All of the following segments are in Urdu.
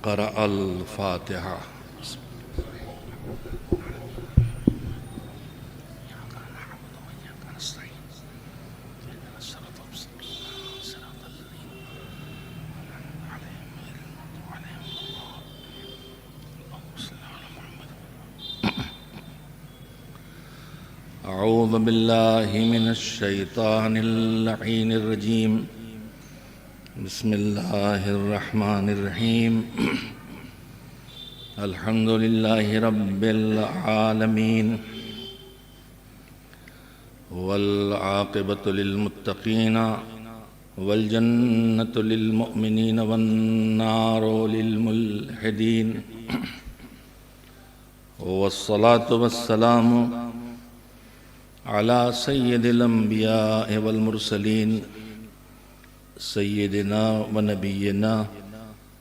قرأ الفاتحة. أعوذ بالله من الشيطان اللعين الرجيم. بسم الله الرحمن الرحيم. الحمد لله رب العالمين والعاقبة للمتقين والجنة للمؤمنين والنار للملحدين، والصلاة والسلام على سيد الأنبياء والمرسلين سيدنا ونبينا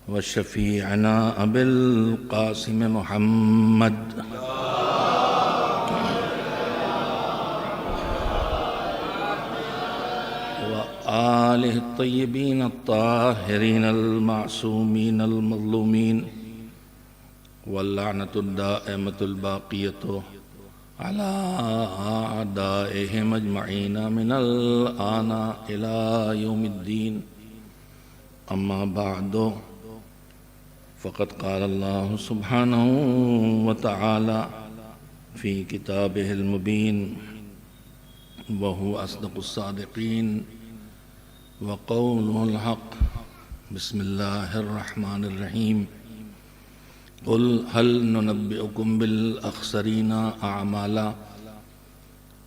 وشفيعنا أبي القاسم محمد وآله الطيبين الطاهرين المعصومين المظلومين، واللعنة الدائمة الباقية على أعدائهم أجمعين من الآن إلى يوم الدين. أما بعد، فقد قال الله سبحانه وتعالى في كتابه المبين وهو أصدق الصادقين وقوله الحق. بسم الله الرحمن الرحيم. قل هل ننبئكم بالأخسرين أعمالا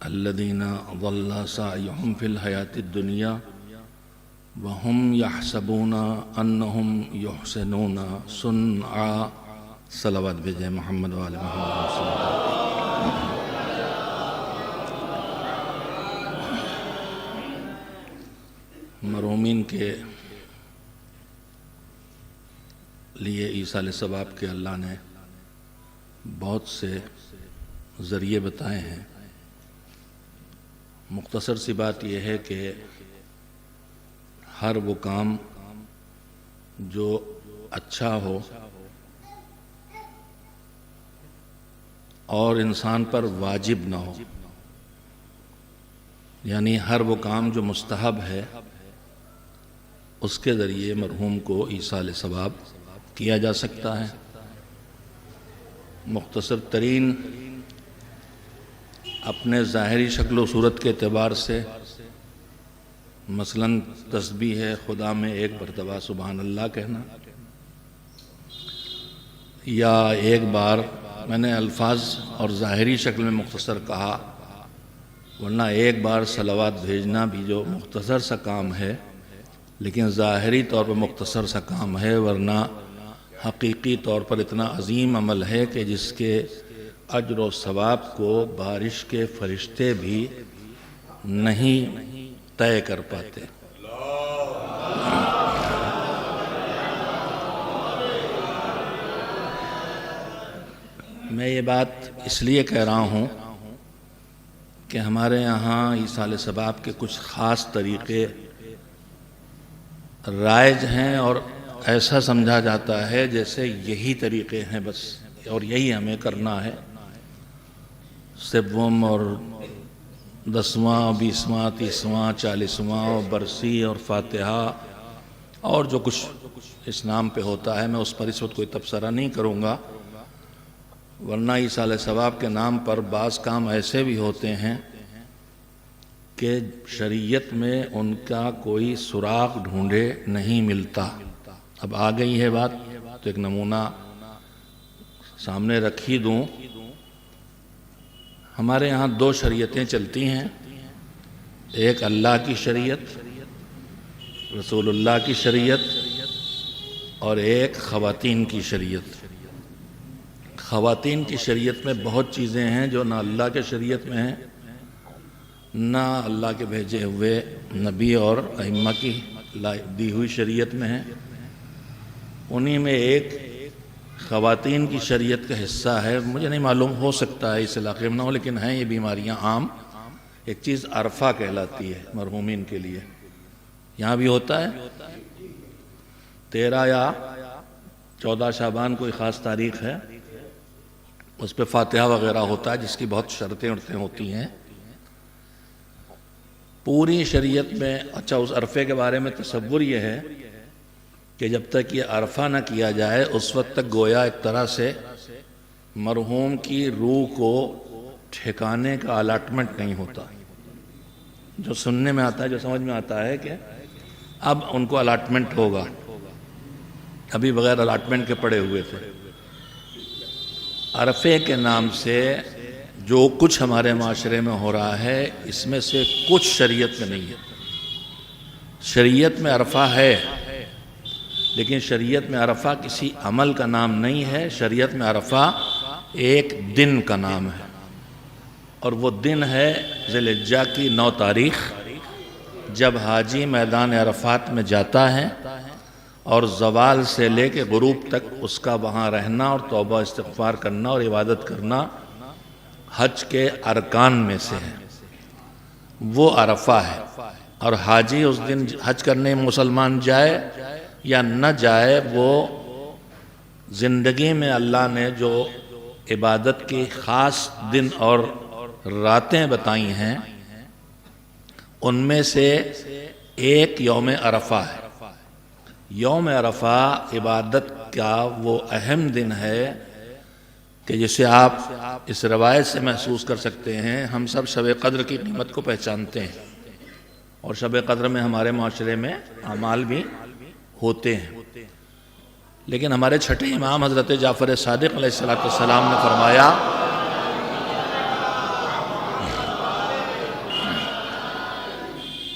الذين ضل سعيهم في الحياة الدنيا وهم يحسبون أنهم يحسنون صنعا. صلوات بجائے محمد وآل محمد صلی اللہ علیہ وسلم. مرحومین کے لیے ایصال ثواب کے اللہ نے بہت سے ذریعے بتائے ہیں. مختصر سی بات یہ ہے کہ ہر وہ کام جو اچھا ہو اور انسان پر واجب نہ ہو، یعنی ہر وہ کام جو مستحب ہے، اس کے ذریعے مرحوم کو ایصال ثواب کیا جا سکتا ہے. مختصر ترین اپنے ظاہری شکل و صورت کے اعتبار سے، مثلاً تسبیح خدا میں ایک مرتبہ سبحان اللہ کہنا، یا ایک بار، میں نے الفاظ اور ظاہری شکل میں مختصر کہا، ورنہ ایک بار صلوات بھیجنا بھی جو مختصر سا کام ہے لیکن ظاہری طور پر مختصر سا کام ہے، ورنہ حقیقی طور پر اتنا عظیم عمل ہے کہ جس کے اجر و ثواب کو بارش کے فرشتے بھی نہیں طے کر پاتے. میں یہ بات اس لیے کہہ رہا ہوں کہ ہمارے یہاں ایصال ثواب کے کچھ خاص طریقے رائج ہیں اور ایسا سمجھا جاتا ہے جیسے یہی طریقے ہیں بس، اور یہی ہمیں کرنا ہے. سوم اور 10واں 20واں 30واں 40واں برسی اور فاتحہ اور جو کچھ اس نام پہ ہوتا ہے، میں اس پر اس وقت کوئی تبصرہ نہیں کروں گا، ورنہ ایصال ثواب کے نام پر بعض کام ایسے بھی ہوتے ہیں کہ شریعت میں ان کا کوئی سراغ ڈھونڈے نہیں ملتا. اب آ گئی ہے بات تو ایک نمونہ سامنے رکھ ہی دوں. ہمارے یہاں دو شریعتیں چلتی ہیں، ایک اللہ کی شریعت، رسول اللہ کی شریعت، اور ایک خواتین کی شریعت. خواتین کی شریعت میں بہت چیزیں ہیں جو نہ اللہ کے شریعت میں ہیں نہ اللہ کے بھیجے ہوئے نبی اور ائمہ کی دی ہوئی شریعت میں ہیں. انہی میں ایک خواتین کی شریعت کا حصہ ہے، مجھے نہیں معلوم، ہو سکتا ہے اس علاقے میں نہ ہو، لیکن ہیں یہ بیماریاں عام. ایک چیز عرفہ کہلاتی ہے مرحومین کے لیے، یہاں بھی ہوتا ہے 13 یا 14 شعبان کوئی خاص تاریخ ہے، اس پہ فاتحہ وغیرہ ہوتا ہے جس کی بہت شرطیں ہوتی ہیں پوری شریعت میں۔ اچھا، اس عرفے کے بارے میں تصور یہ ہے کہ جب تک یہ عرفہ نہ کیا جائے اس وقت تک گویا ایک طرح سے مرحوم کی روح کو ٹھکانے کا الاٹمنٹ نہیں ہوتا۔ جو سننے میں آتا ہے، جو سمجھ میں آتا ہے کہ اب ان کو الاٹمنٹ ہوگا، ابھی بغیر الاٹمنٹ کے پڑے ہوئے تھے۔ عرفے کے نام سے جو کچھ ہمارے معاشرے میں ہو رہا ہے اس میں سے کچھ شریعت میں نہیں ہے۔ شریعت میں عرفہ ہے، لیکن شریعت میں عرفہ کسی عمل کا نام نہیں ہے، شریعت میں عرفہ ایک دن کا نام ہے، اور وہ دن ہے ذی الحجہ کی 9 تاریخ، جب حاجی میدان عرفات میں جاتا ہے اور زوال سے لے کے غروب تک اس کا وہاں رہنا اور توبہ استغفار کرنا اور عبادت کرنا حج کے ارکان میں سے ہے، وہ عرفہ ہے۔ اور حاجی اس دن حج کرنے مسلمان جائے یا نہ جائے، وہ زندگی میں اللہ نے جو عبادت کی خاص دن اور راتیں بتائی ہیں ان میں سے ایک یوم عرفہ ہے۔ یوم عرفہ عبادت کا وہ اہم دن ہے کہ جسے آپ اس روایت سے محسوس کر سکتے ہیں۔ ہم سب شب قدر کی قیمت کو پہچانتے ہیں، اور شب قدر میں ہمارے معاشرے میں اعمال بھی ہوتے ہیں، لیکن ہمارے چھٹے امام حضرت جعفر صادق علیہ السلام نے فرمایا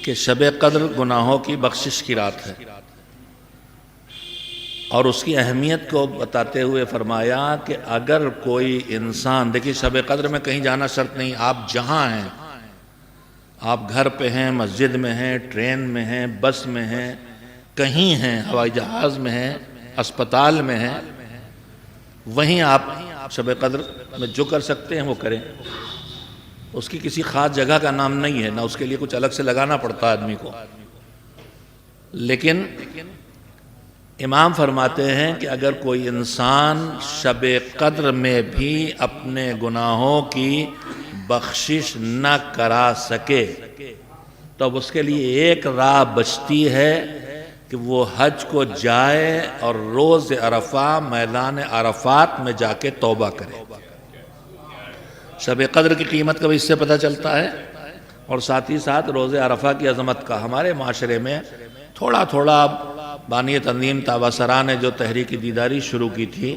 کہ شب قدر گناہوں کی بخشش کی رات ہے، اور اس کی اہمیت کو بتاتے ہوئے فرمایا کہ اگر کوئی انسان، دیکھیے شب قدر میں کہیں جانا شرط نہیں، آپ جہاں ہیں، آپ گھر پہ ہیں، مسجد میں ہیں، ٹرین میں ہیں، بس میں ہیں، کہیں ہیں، ہوائی جہاز میں ہیں، اسپتال میں ہیں، وہیں آپ شب قدر میں جو کر سکتے ہیں وہ کریں۔ اس کی کسی خاص جگہ کا نام نہیں ہے، نہ اس کے لیے کچھ الگ سے لگانا پڑتا ہے آدمی کو، لیکن امام فرماتے ہیں کہ اگر کوئی انسان شب قدر میں بھی اپنے گناہوں کی بخشش نہ کرا سکے تو اب اس کے لیے ایک راہ بچتی ہے کہ وہ حج کو جائے اور روز عرفہ میدان عرفات میں جا کے توبہ کرے۔ شب قدر کی قیمت کا بھی اس سے پتہ چلتا ہے، اور ساتھ ہی ساتھ روز عرفہ کی عظمت کا۔ ہمارے معاشرے میں تھوڑا تھوڑا بانی تنظیم تاباسرا نے جو تحریک دیداری شروع کی تھی،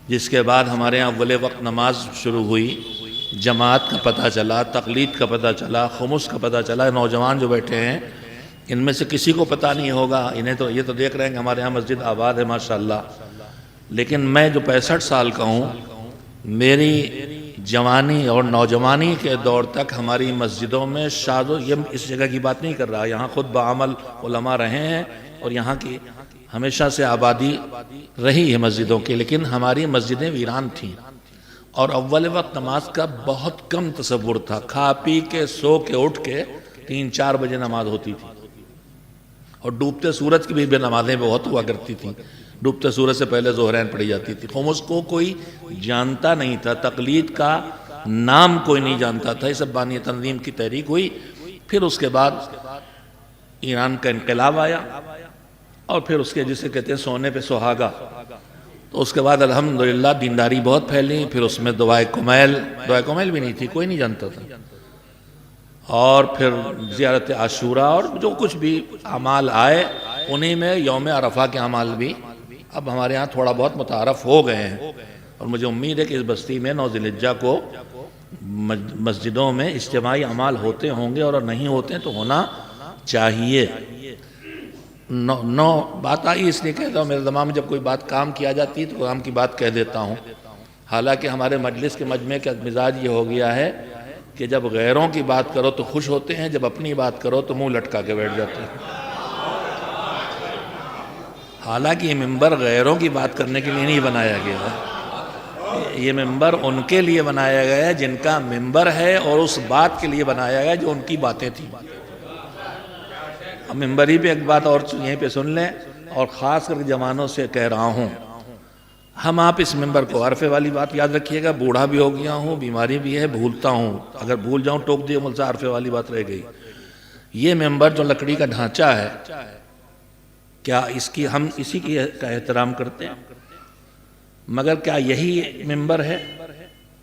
جس کے بعد ہمارے ہاں اول وقت نماز شروع ہوئی، جماعت کا پتہ چلا، تقلید کا پتہ چلا، خمس کا پتہ چلا۔ نوجوان جو بیٹھے ہیں ان میں سے کسی کو پتہ نہیں ہوگا، انہیں تو یہ تو دیکھ رہے ہیں کہ ہمارے ہاں مسجد آباد ہے ماشاءاللہ، لیکن میں جو 65 سال کا ہوں، میری جوانی اور نوجوانی کے دور تک ہماری مسجدوں میں یہ اس جگہ کی بات نہیں کر رہا، یہاں خود بعمل علماء رہے ہیں اور یہاں کی ہمیشہ سے آبادی رہی ہے مسجدوں کی، لیکن ہماری مسجدیں ویران تھیں، اور اول وقت نماز کا بہت کم تصور تھا۔ کھا پی کے سو کے اٹھ کے 3-4 بجے نماز ہوتی تھی، اور ڈوبتے سورج کی بھی نمازیں بہت ہوا کرتی تھیں، ڈوبتے سورج سے پہلے ظہرین پڑھی جاتی تھی۔ خمس کو کوئی جانتا نہیں تھا، تقلید کا نام کوئی نہیں جانتا تھا، یہ سب بانی تنظیم کی تحریک ہوئی۔ پھر اس کے بعد ایران کا انقلاب آیا، اور پھر اس کے جسے کہتے ہیں سونے پہ سہاگا، تو اس کے بعد الحمدللہ دینداری بہت پھیلی۔ پھر اس میں دعائے کمیل بھی نہیں تھی، کوئی نہیں جانتا تھا، اور پھر زیارت عاشوراء اور جو کچھ بھی اعمال آئے انہی میں یوم عرفہ کے اعمال بھی اب ہمارے ہاں تھوڑا بہت متعارف ہو گئے ہیں، اور مجھے امید ہے کہ اس بستی میں 9 ذی الحجہ کو مسجدوں میں اجتماعی اعمال ہوتے ہوں گے، اور نہیں ہوتے ہیں تو ہونا چاہیے۔ بات آئی اس لیے کہتا ہوں، میرے دماغ میں جب کوئی بات کام کی آ جاتی ہے تو کام کی بات کہہ دیتا ہوں۔ حالانکہ ہمارے مجلس کے مجمع کا مزاج یہ ہو گیا ہے کہ جب غیروں کی بات کرو تو خوش ہوتے ہیں، جب اپنی بات کرو تو منہ لٹکا کے بیٹھ جاتے ہیں۔ حالانکہ یہ منبر غیروں کی بات کرنے کے لیے نہیں بنایا گیا ہے، یہ منبر ان کے لیے بنایا گیا ہے جن کا منبر ہے، اور اس بات کے لیے بنایا گیا ہے جو ان کی باتیں تھیں۔ اب منبر ہی پہ ایک بات اور یہیں پہ سن لیں، اور خاص کر کے جوانوں سے کہہ رہا ہوں ہم آپ اس ممبر کو، عرفے والی بات یاد رکھیے گا، بوڑھا بھی ہو گیا ہوں، بیماری بھی ہے، بھولتا ہوں، اگر بھول جاؤں ٹوک دیے مل سے عرفے والی بات رہ گئی. یہ ممبر جو لکڑی کا ڈھانچہ ہے، کیا اس کی ہم اسی کا احترام کرتے ہیں؟ مگر کیا یہی ممبر ہے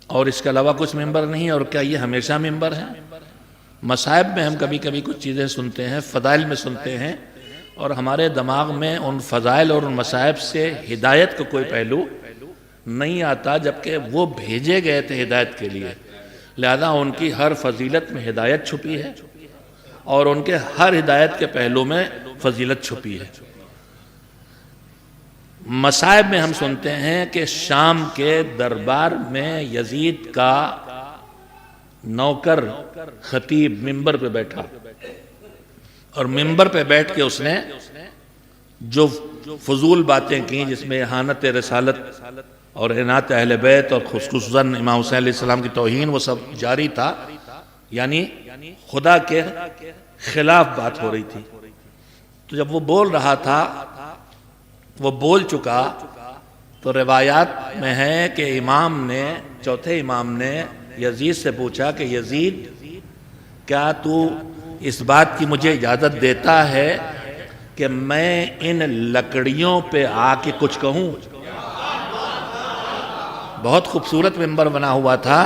اور اس کے علاوہ کچھ ممبر نہیں؟ اور کیا یہ ہمیشہ ممبر ہے؟ مصائب میں ہم کبھی کبھی کچھ چیزیں سنتے ہیں، فضائل میں سنتے ہیں، اور ہمارے دماغ میں ان فضائل اور ان مصائب سے ہدایت کا کوئی پہلو نہیں آتا، جبکہ وہ بھیجے گئے تھے ہدایت کے لیے. لہذا ان کی ہر فضیلت میں ہدایت چھپی ہے اور ان کے ہر ہدایت کے پہلو میں فضیلت چھپی ہے. مصائب میں ہم سنتے ہیں کہ شام کے دربار میں یزید کا نوکر خطیب ممبر پہ بیٹھا، اور ممبر پہ بیٹھ کے اس نے جو فضول باتیں کی، جس میں اہانت رسالت اور اعنات اہل بیت اور خصوصاً امام حسین علیہ السلام کی توہین، وہ سب جاری تھا. یعنی خدا کے خلاف بات ہو رہی تھی. تو جب وہ بول رہا تھا، وہ بول چکا، تو روایات میں ہے کہ چوتھے امام نے یزید سے پوچھا کہ یزید، کیا تو اس بات کی مجھے اجازت دیتا ہے کہ میں ان لکڑیوں پہ آ کے کچھ کہوں؟ بہت خوبصورت ممبر بنا ہوا تھا،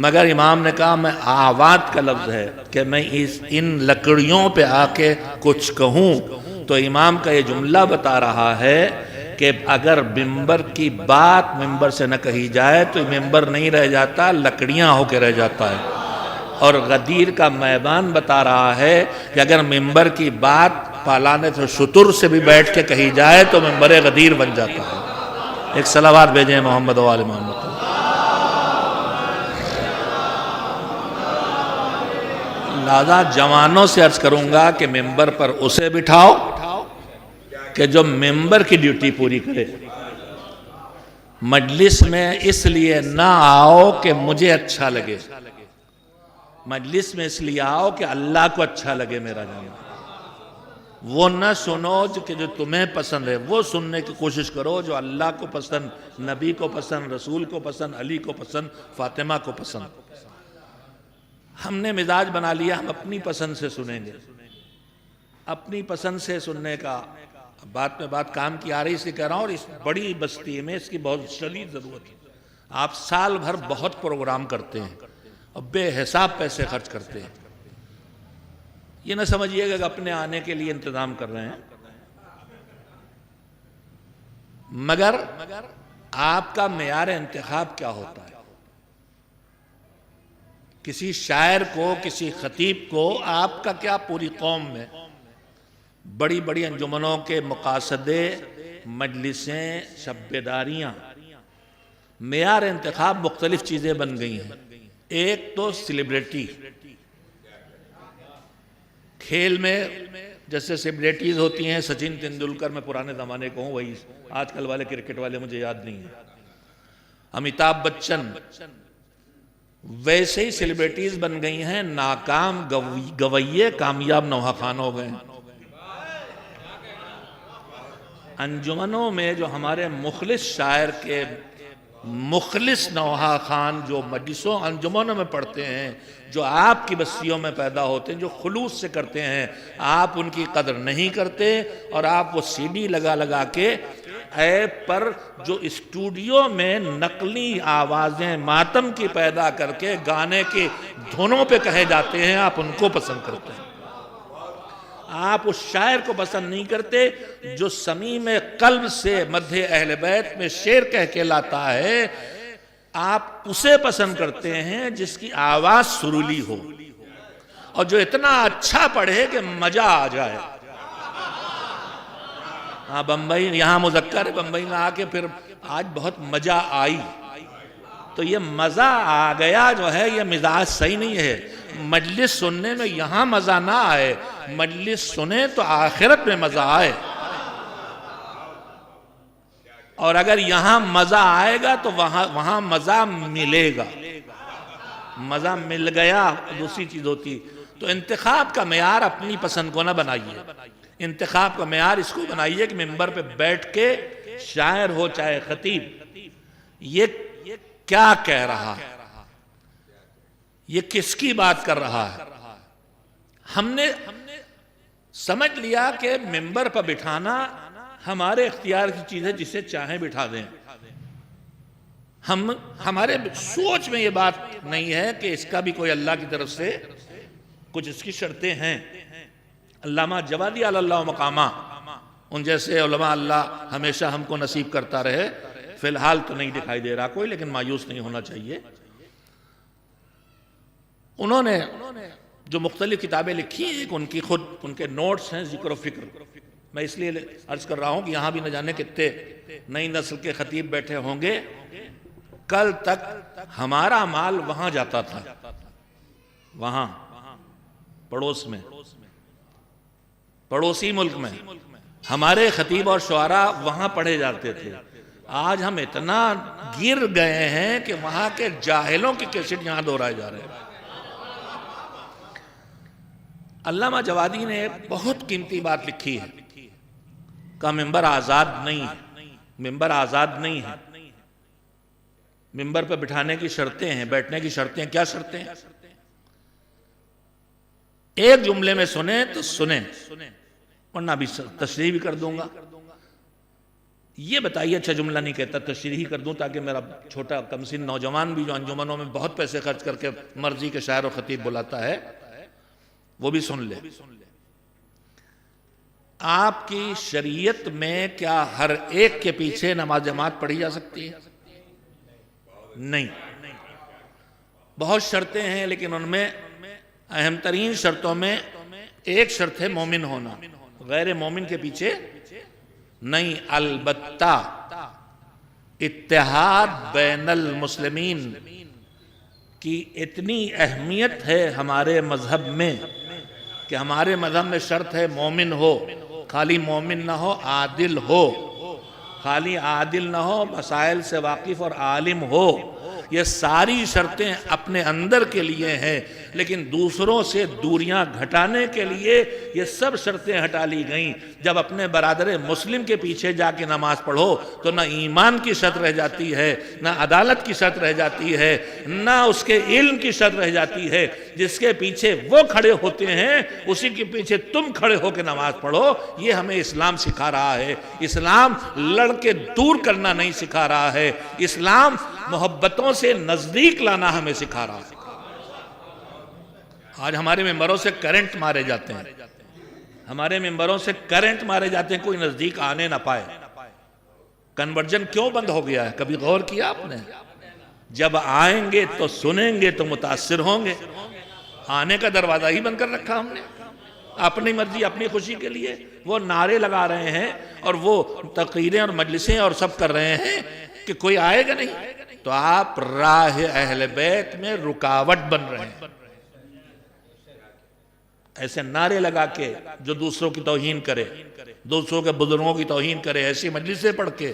مگر امام نے کہا میں آوات کا لفظ ہے کہ میں ان لکڑیوں پہ آ کے کچھ کہوں. تو امام کا یہ جملہ بتا رہا ہے کہ اگر ممبر کی بات ممبر سے نہ کہی جائے تو ممبر نہیں رہ جاتا، لکڑیاں ہو کے رہ جاتا ہے. اور غدیر کا میدان بتا رہا ہے کہ اگر ممبر کی بات پالانے سے شتر سے بھی بیٹھ کے کہی جائے تو ممبر غدیر بن جاتا ہے. ایک صلوات بھیجیں محمد و آل محمد. لہذا جوانوں سے عرض کروں گا کہ ممبر پر اسے بٹھاؤ کہ جو ممبر کی ڈیوٹی پوری کرے. مجلس میں اس لیے نہ آؤ کہ مجھے اچھا لگے، مجلس میں اس لیے آؤ کہ اللہ کو اچھا لگے میرا جانا. وہ نہ سنو کہ جو تمہیں پسند ہے، وہ سننے کی کوشش کرو جو اللہ کو پسند، نبی کو پسند، رسول کو پسند، علی کو پسند، فاطمہ کو پسند. ہم نے مزاج بنا لیا ہم اپنی پسند سے سنیں گے. اپنی پسند سے سننے کا بات میں بات کام کی آ رہی سے کہہ رہا ہوں، اور اس بڑی بستی میں اس کی بہت شدید ضرورت ہے. آپ سال بھر بہت پروگرام کرتے ہیں اور بے حساب پیسے خرچ کرتے ہیں. یہ نہ سمجھیے گا کہ اپنے آنے کے لیے انتظام کر رہے ہیں، مگر آپ کا معیار انتخاب کیا ہوتا ہے؟ کسی شاعر کو، کسی خطیب کو، آپ کا کیا پوری قوم میں بڑی بڑی انجمنوں کے مقاصدے، مجلسیں، شب بیداریاں، معیار انتخاب مختلف چیزیں بن گئی ہیں. ایک تو سیلیبریٹی، کھیل میں جیسے سیلیبریٹیز ہوتی ہیں، سچن تندولکر، میں پرانے زمانے کو ہوں، وہی آج کل والے کرکٹ والے مجھے یاد نہیں ہیں، امیتابھ بچن، ویسے ہی سیلیبریٹیز بن گئی ہیں. ناکام گویے کامیاب نوحہ خان ہو گئے. انجمنوں میں جو ہمارے مخلص شاعر کے مخلص نوحہ خان جو مجلسوں انجمنوں میں پڑھتے ہیں، جو آپ کی بستیوں میں پیدا ہوتے ہیں، جو خلوص سے کرتے ہیں، آپ ان کی قدر نہیں کرتے، اور آپ وہ سی ڈی لگا لگا کے ایپ پر جو اسٹوڈیو میں نقلی آوازیں ماتم کی پیدا کر کے گانے کی دھنوں پہ کہے جاتے ہیں، آپ ان کو پسند کرتے ہیں. آپ اس شاعر کو پسند نہیں کرتے جو صمیم قلب سے مدح اہل بیت میں شعر کہہ کے لاتا ہے. آپ اسے پسند کرتے ہیں جس کی آواز سرولی ہو اور جو اتنا اچھا پڑھے کہ مزہ آ جائے. ہاں بمبئی، یہاں مذکر ہے، بمبئی میں آ کے پھر آج بہت مزہ آئی، تو یہ مزہ آ گیا جو ہے یہ مزاج صحیح نہیں ہے. مجلس سننے میں یہاں مزہ نہ آئے، مجلس سنیں تو آخرت میں مزہ آئے. اور اگر یہاں مزہ آئے گا تو وہاں مزہ ملے گا. مزہ مل گیا دوسری چیز ہوتی. تو انتخاب کا معیار اپنی پسند کو نہ بنائیے. انتخاب کا معیار اس کو بنائیے کہ ممبر پہ بیٹھ کے شاعر ہو چاہے خطیب، یہ کیا کہہ رہا ہے، یہ کس کی بات کر رہا ہے؟ ہم نے سمجھ لیا کہ ممبر پر بٹھانا ہمارے اختیار کی چیز ہے، جسے چاہیں بٹھا دیں. ہمارے سوچ میں یہ بات نہیں ہے کہ اس کا بھی کوئی اللہ کی طرف سے کچھ اس کی شرطیں ہیں. علامہ جوادی علی اللہ مقامہ، ان جیسے علماء اللہ ہمیشہ ہم کو نصیب کرتا رہے. فی الحال تو نہیں دکھائی دے رہا کوئی، لیکن مایوس نہیں ہونا چاہیے. انہوں نے جو مختلف کتابیں لکھی ہیں، ایک ان کی خود ان کے نوٹس ہیں ذکر و فکر. میں اس لیے عرض کر رہا ہوں کہ یہاں بھی نہ جانے کتنے نئی نسل کے خطیب بیٹھے ہوں گے. کل تک ہمارا مال وہاں جاتا تھا، وہاں پڑوس میں، پڑوسی ملک میں ہمارے خطیب اور شعراء وہاں پڑھے جاتے تھے. آج ہم اتنا گر گئے ہیں کہ وہاں کے جاہلوں کی کیسٹ یہاں دہرائے جا رہے ہیں. علامہ جوادی نے بہت قیمتی بات لکھی ہے کہ ممبر آزاد نہیں ہے. ممبر آزاد نہیں ہے. ممبر پہ بٹھانے کی شرطیں ہیں، بیٹھنے کی شرطیں. کیا شرطیں ہیں؟ ایک جملے میں سنیں تو سنیں، ورنہ بھی تشریح بھی کر دوں گا. یہ بتائیے، اچھا جملہ نہیں کہتا، تشریح کر دوں تاکہ میرا چھوٹا کم سن نوجوان بھی جو انجمنوں میں بہت پیسے خرچ کر کے مرضی کے شاعر و خطیب بلاتا ہے وہ بھی سن لے. آپ کی شریعت میں کیا ہر ایک کے پیچھے نماز جماعت پڑھی جا سکتی ہے؟ نہیں. بہت شرطیں ہیں، لیکن ان میں اہم ترین شرطوں میں ایک شرط ہے مومن ہونا. غیر مومن کے پیچھے نہیں. البتہ اتحاد بین المسلمین کی اتنی اہمیت ہے ہمارے مذہب میں کہ ہمارے مذہب میں شرط ہے مومن ہو. خالی مومن نہ ہو، عادل ہو. خالی عادل نہ ہو، مسائل سے واقف اور عالم ہو. یہ ساری شرطیں اپنے اندر کے لیے ہیں، لیکن دوسروں سے دوریاں گھٹانے کے لیے یہ سب شرطیں ہٹا لی گئیں. جب اپنے برادر مسلم کے پیچھے جا کے نماز پڑھو تو نہ ایمان کی شرط رہ جاتی ہے، نہ عدالت کی شرط رہ جاتی ہے، نہ اس کے علم کی شرط رہ جاتی ہے. جس کے پیچھے وہ کھڑے ہوتے ہیں اسی کے پیچھے تم کھڑے ہو کے نماز پڑھو. یہ ہمیں اسلام سکھا رہا ہے. اسلام لڑ کے دور کرنا نہیں سکھا رہا ہے. اسلام محبتوں سے نزدیک لانا ہمیں سکھا رہا ہے. آج ہمارے ممبروں سے کرنٹ مارے جاتے ہیں، ہمارے ممبروں سے کرنٹ مارے جاتے ہیں، کوئی نزدیک آنے نہ پائے. کنورجن کیوں بند ہو گیا ہے؟ کبھی غور کیا آپ نے؟ جب آئیں گے تو سنیں گے تو متاثر ہوں گے. آنے کا دروازہ ہی بند کر رکھا ہم نے اپنی مرضی اپنی خوشی کے لیے. وہ نعرے لگا رہے ہیں اور وہ تقریریں اور مجلسیں اور سب کر رہے ہیں کہ کوئی آئے گا نہیں. تو آپ راہ اہل بیت میں رکاوٹ بن رہے ہیں. ایسے نعرے لگا کے جو دوسروں کی توہین کرے، دوسروں کے بزرگوں کی توہین کرے، ایسی مجلسیں پڑھ کے.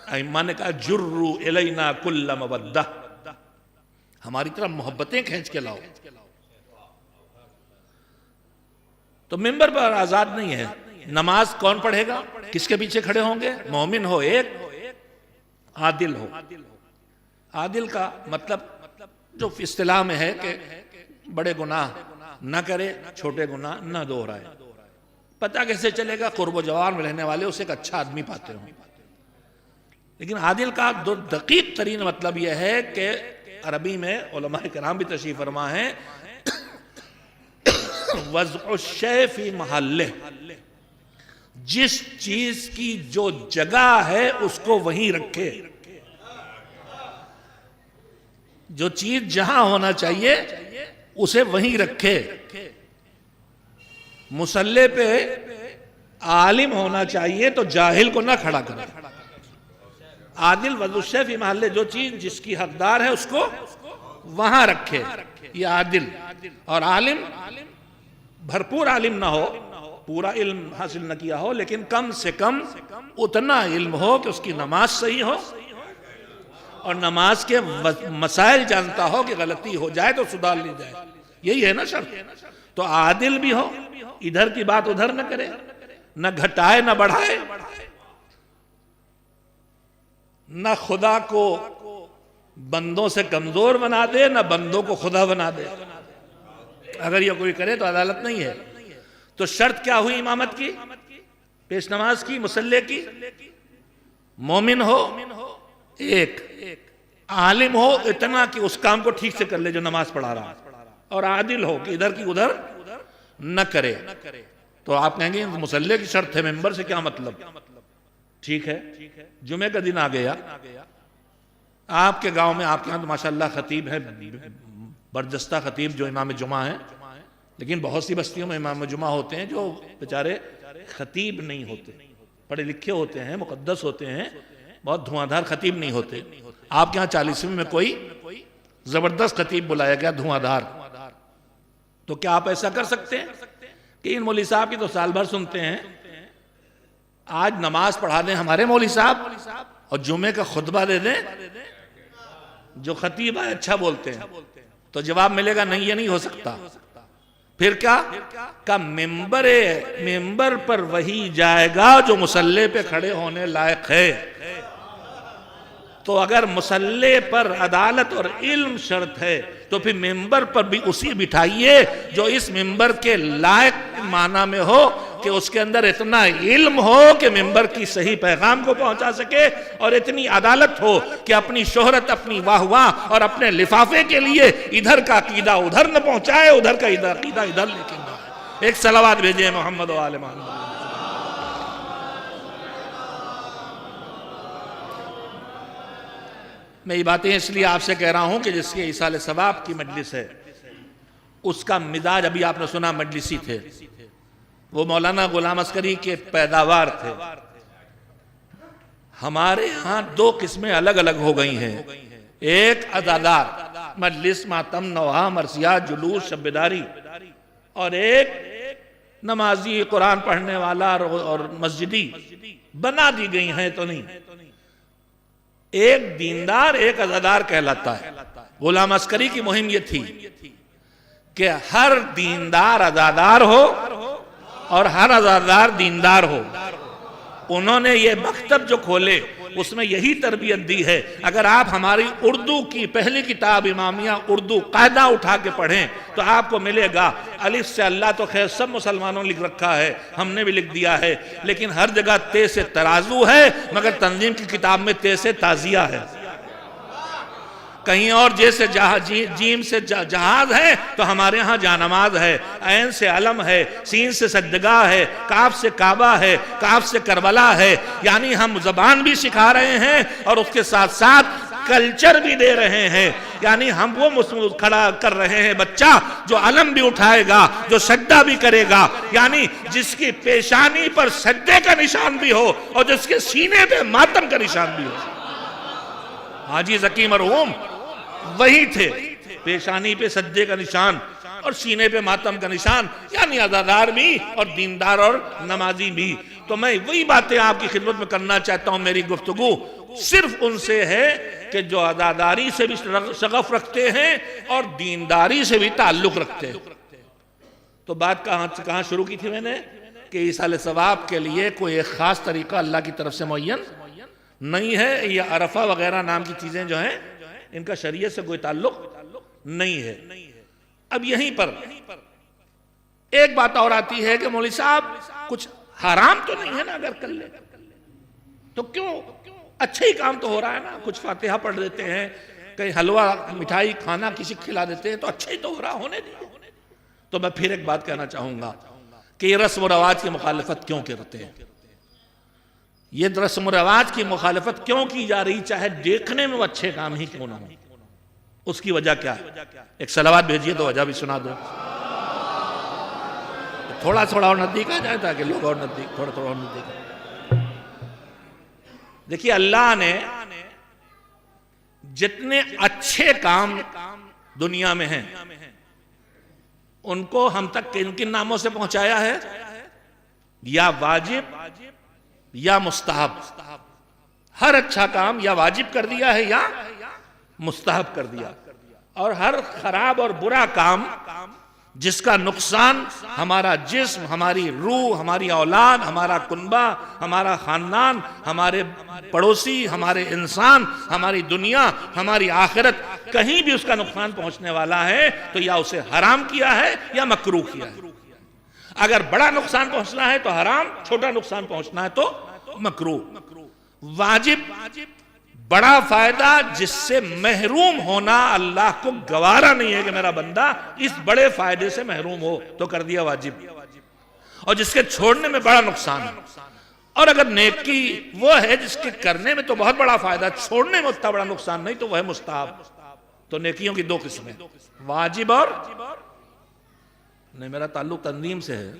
ائمہ نے کہا جرّو الینا کل مودہ، ہماری طرف محبتیں کھینچ کے لاؤ. تو ممبر پر آزاد نہیں ہے. نماز کون پڑھے گا؟ کس کے پیچھے کھڑے ہوں گے؟ مومن ہو ایک، عادل ہو. عادل کا مطلب جو اصطلاح میں ہے کہ بڑے گناہ نہ کرے، چھوٹے گناہ نہ دہرائے. پتہ کیسے چلے گا؟ قرب و جوار میں رہنے والے اسے ایک اچھا آدمی پاتے ہوں. لیکن عادل کا دقیق ترین مطلب یہ ہے کہ عربی میں علماء کرام بھی تشریف فرما ہیں، وضع الشیء فی محلہ، جس چیز کی جو جگہ ہے اس کو وہیں رکھے. جو چیز جہاں ہونا چاہیے اسے وہیں رکھے. مصلی پہ عالم ہونا چاہیے تو جاہل کو نہ کھڑا کرے. عادل وضع الشیء فی محلہ، جو چیز جس کی حقدار ہے اس کو وہاں رکھے. یہ عادل. اور عالم بھرپور عالم نہ ہو، پورا علم حاصل نہ کیا ہو، لیکن کم سے کم اتنا علم ہو کہ اس کی نماز صحیح ہو اور نماز کے مسائل جانتا ہو کہ غلطی ہو جائے تو سدھار لی جائے. یہی ہے نا شرط. تو عادل بھی ہو، ادھر کی بات ادھر نہ کرے، نہ گھٹائے نہ بڑھائے، نہ خدا کو بندوں سے کمزور بنا دے نہ بندوں کو خدا بنا دے۔ اگر یہ کوئی کرے تو عدالت نہیں ہے۔ تو شرط کیا ہوئی امامت کی، پیش نماز کی، مصلی کی؟ مومن ہو، ایک عالم ہو اتنا کہ اس کام کو ٹھیک سے کر لے جو نماز پڑھا رہا، اور عادل ہو کہ ادھر کی ادھر نہ کرے۔ تو آپ کہیں گے مصلی کی شرط ہے، ممبر سے کیا مطلب؟ ٹھیک ہے، جمعے کا دن آ گیا، آپ کے گاؤں میں، آپ کے ہاں تو ماشاءاللہ خطیب ہے، برجستہ خطیب جو امام جمعہ ہیں، لیکن بہت سی بستیوں میں امام جمعہ ہوتے ہیں جو بیچارے خطیب نہیں ہوتے، پڑھے لکھے ہوتے ہیں، مقدس ہوتے ہیں، بہت دھواں دھار خطیب نہیں ہوتے۔ آپ کے ہاں 40ویں میں کوئی زبردست خطیب بلایا گیا، دھواں دھار، تو کیا آپ ایسا کر سکتے ہیں کہ ان مولوی صاحب کی تو سال بھر سنتے ہیں، آج نماز پڑھا دیں ہمارے مولوی صاحب اور جمعے کا خطبہ دے دیں؟ جو خطیب ہے اچھا بولتے ہیں، تو جواب ملے گا نہیں، یہ نہیں ہو سکتا۔ پھر کیا کہ ممبر پر وہی جائے گا جو مصلی پہ کھڑے ہونے لائق ہے۔ تو اگر مصلی پر عدالت اور علم شرط ہے تو پھر ممبر پر بھی اسی بٹھائیے جو اس ممبر کے لائق معنی میں ہو، کہ اس کے اندر اتنا علم ہو کہ ممبر کی صحیح پیغام کو پہنچا سکے، اور اتنی عدالت ہو کہ اپنی شہرت، اپنی واہ واہ اور اپنے لفافے کے لیے ادھر کا عقیدہ ادھر نہ پہنچائے، ادھر کا عقیدہ ادھر لے کے نہ آئے۔ ایک صلوات بھیجئے محمد و آل محمد۔ میں یہ باتیں اس لیے آپ سے کہہ رہا ہوں کہ جس کی ایصال ثواب کی مجلس ہے، اس کا مزاج ابھی آپ نے سنا مجلسی تھے، وہ مولانا غلام عسکری کے پیداوار تھے۔ ہمارے ہاں دو قسمیں الگ الگ ہو گئی ہیں، ایک عزادار، مجلس، ماتم، نوحہ، مرثیہ، جلوس، شب بیداری، اور ایک نمازی، قرآن پڑھنے والا اور مسجدی بنا دی گئی ہیں تو نہیں۔ ایک دیندار ایک عزادار کہلاتا ہے۔ غلام عسکری کی مہم یہ تھی کہ ہر دیندار عزادار ہو اور ہر عزادار دیندار ہو۔ انہوں نے یہ مکتب جو کھولے اس میں یہی تربیت دی ہے۔ اگر آپ ہماری اردو کی پہلی کتاب امامیہ اردو قاعدہ اٹھا کے پڑھیں تو آپ کو ملے گا الف سے اللہ تو خیر سب مسلمانوں نے لکھ رکھا ہے، ہم نے بھی لکھ دیا ہے، لیکن ہر جگہ تے سے ترازو ہے، مگر تنظیم کی کتاب میں تے سے تعزیہ ہے۔ کہیں اور جیسے جیم سے جہاز ہے تو ہمارے ہاں جانماز ہے، عین سے علم ہے، سین سے سجدگاہ ہے، کاف سے کعبہ ہے، کاف سے کربلا ہے۔ یعنی ہم زبان بھی سکھا رہے ہیں اور اس کے ساتھ ساتھ کلچر بھی دے رہے ہیں۔ یعنی ہم وہ کھڑا کر رہے ہیں بچہ جو علم بھی اٹھائے گا، جو سجدہ بھی کرے گا، یعنی جس کی پیشانی پر سجدے کا نشان بھی ہو اور جس کے سینے پہ ماتم کا نشان بھی ہو۔ حاجی ذکی مرحوم وہی تھے، پیشانی پہ سجدے کا نشان اور سینے پہ ماتم کا نشان، یعنی عزادار بھی اور دیندار اور نمازی بھی۔ تو میں وہی باتیں آپ کی خدمت میں کرنا چاہتا ہوں۔ میری گفتگو صرف ان سے ہے کہ جو عزاداری سے بھی شغف رکھتے ہیں اور دینداری سے بھی تعلق رکھتے ہیں۔ تو بات کہاں شروع کی تھی میں نے کہ ایصال ثواب کے لیے کوئی ایک خاص طریقہ اللہ کی طرف سے معین نہیں ہے۔ یہ عرفہ وغیرہ نام کی چیزیں جو ہیں ان کا شریعت سے کوئی تعلق نہیں ہے۔ اب یہیں پر ایک بات اور آتی ہے کہ مولوی صاحب کچھ حرام تو نہیں ہے نا اگر کر لے تو کیوں؟ اچھا ہی کام تو ہو رہا ہے نا، کچھ فاتحہ پڑھ دیتے ہیں، کہیں حلوہ مٹھائی کھانا کسی کھلا دیتے ہیں تو اچھا ہی تو ہو رہا، ہونے دیا۔ تو میں پھر ایک بات کہنا چاہوں گا کہ یہ رسم و رواج کی مخالفت کیوں کرتے ہیں؟ یہ رسم و رواج کی مخالفت کیوں کی جا رہی، چاہے دیکھنے میں وہ اچھے کام ہی کیوں نہ ہو؟ اس کی وجہ کیا ہے؟ ایک صلوات بھیجیے تو وجہ بھی سنا دو، تھوڑا تھوڑا اور نزدیک آ جائے تاکہ لوگ اور نزدیک، تھوڑا تھوڑا اور نزدیک۔ دیکھیے اللہ نے جتنے اچھے کام دنیا میں ہیں ان کو ہم تک کن کن ناموں سے پہنچایا ہے؟ یا واجب یا مستحب۔ ہر اچھا کام یا واجب کر دیا ہے یا مستحب کر دیا، اور ہر خراب اور برا کام جس کا نقصان ہمارا جسم، ہماری روح، ہماری اولاد، ہمارا کنبہ، ہمارا خاندان، ہمارے پڑوسی، ہمارے انسان، ہماری دنیا، ہماری آخرت، کہیں بھی اس کا نقصان پہنچنے والا ہے تو یا اسے حرام کیا ہے یا مکروہ کیا ہے۔ اگر بڑا نقصان پہنچنا ہے تو حرام، چھوٹا نقصان پہنچنا ہے تو مکروہ۔ واجب بڑا فائدہ جس سے محروم ہونا اللہ کو گوارا نہیں ہے کہ میرا بندہ اس بڑے فائدے سے محروم ہو، تو کر دیا واجب۔ اور جس کے چھوڑنے میں بڑا نقصان ہے، اور اگر نیکی وہ ہے جس کے کرنے میں تو بہت بڑا فائدہ، چھوڑنے میں اتنا بڑا نقصان نہیں، تو وہ ہے مستحب۔ تو نیکیوں کی دو قسمیں، واجب اور نہیں۔ میرا تعلق تنظیم سے ہے،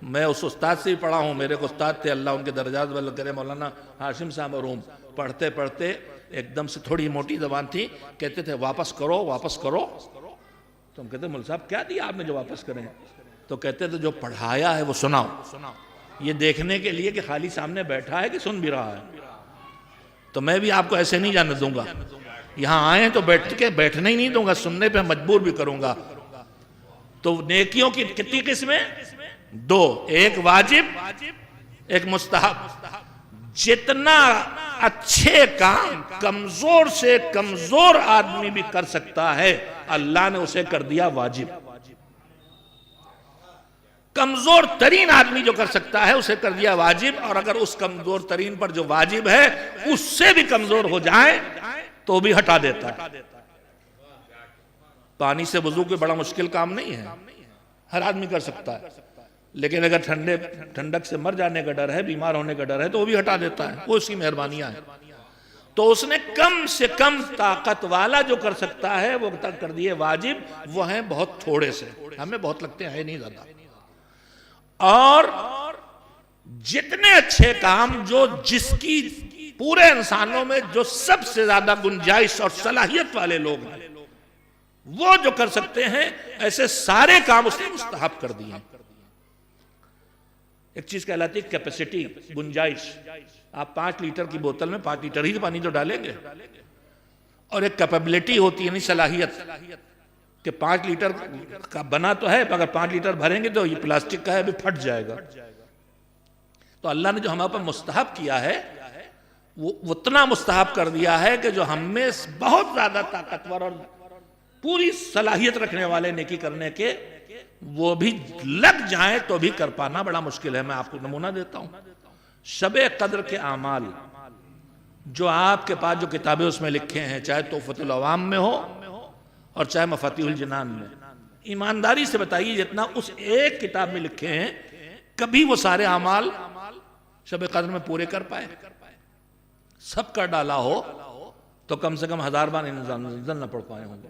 میں اس استاد سے ہی پڑھا ہوں، میرے کو استاد تھے، اللہ ان کے درجات بلند کرے، مولانا ہاشم صاحب مرحوم۔ پڑھتے پڑھتے ایک دم سے تھوڑی موٹی زبان تھی، کہتے تھے واپس کرو واپس کرو، تو ہم کہتے ہیں مول صاحب کیا دیا آپ نے جو واپس کریں؟ تو کہتے تھے جو پڑھایا ہے وہ سناؤ، یہ دیکھنے کے لیے کہ خالی سامنے بیٹھا ہے کہ سن بھی رہا ہے۔ تو میں بھی آپ کو ایسے نہیں جانے دوں گا، یہاں آئیں تو بیٹھنے ہی نہیں دوں گا، سننے پہ مجبور بھی کروں گا۔ تو نیکیوں کی کتنی قسمیں؟ دو، ایک واجب، ایک مستحب۔ جتنا اچھے کام کمزور سے کمزور آدمی بھی کر سکتا ہے، اللہ نے اسے کر دیا واجب۔ کمزور ترین آدمی جو کر سکتا ہے اسے کر دیا واجب، اور اگر اس کمزور ترین پر جو واجب ہے اس سے بھی کمزور ہو جائے تو بھی ہٹا دیتا ہے۔ پانی سے وضو کوئی بڑا مشکل کام نہیں ہے، ہر آدمی کر سکتا ہے، لیکن اگر ٹھنڈک سے مر جانے کا ڈر ہے، بیمار ہونے کا ڈر ہے، تو وہ بھی ہٹا دیتا ہے، وہ اس کی مہربانیاں ہیں۔ تو اس نے کم سے کم طاقت والا جو کر سکتا ہے وہ کر دیے واجب، وہ ہیں بہت تھوڑے سے، ہمیں بہت لگتے ہیں نہیں زیادہ۔ اور جتنے اچھے کام جو جس کی پورے انسانوں میں جو سب سے زیادہ گنجائش اور صلاحیت والے لوگ ہیں وہ جو کر سکتے ہیں، ایسے سارے کام اس نے مستحب کر دیے۔ ایک چیز کہلاتی ہے کیپیسٹی، گنجائش۔ آپ 5 لیٹر کی بوتل میں 5 لیٹر ہی پانی تو ڈالیں گے، اور ایک کیپیبلٹی ہوتی ہے، یعنی صلاحیت، کہ 5 لیٹر کا بنا تو ہے، اگر 5 لیٹر بھریں گے تو یہ پلاسٹک کا ہے، ابھی پھٹ جائے گا۔ تو اللہ نے جو ہمارے پر مستحب کیا ہے وہ اتنا مستحب کر دیا ہے کہ جو ہم میں بہت زیادہ طاقتور اور پوری صلاحیت رکھنے والے نیکی کرنے کے، وہ بھی لگ جائیں تو بھی کر پانا بڑا مشکل ہے۔ میں آپ کو نمونہ دیتا ہوں، شب قدر کے اعمال جو آپ کے پاس جو کتابیں اس میں لکھے ہیں، چاہے تحفۃ العوام میں ہو اور چاہے مفاتیح الجنان میں، ایمانداری سے بتائیے جتنا اس ایک کتاب میں لکھے ہیں، کبھی وہ سارے اعمال شب قدر میں پورے کر پائے؟ سب کر ڈالا ہو تو کم سے کم 1000 بار نزل نہ پڑھ پائے ہوں گے،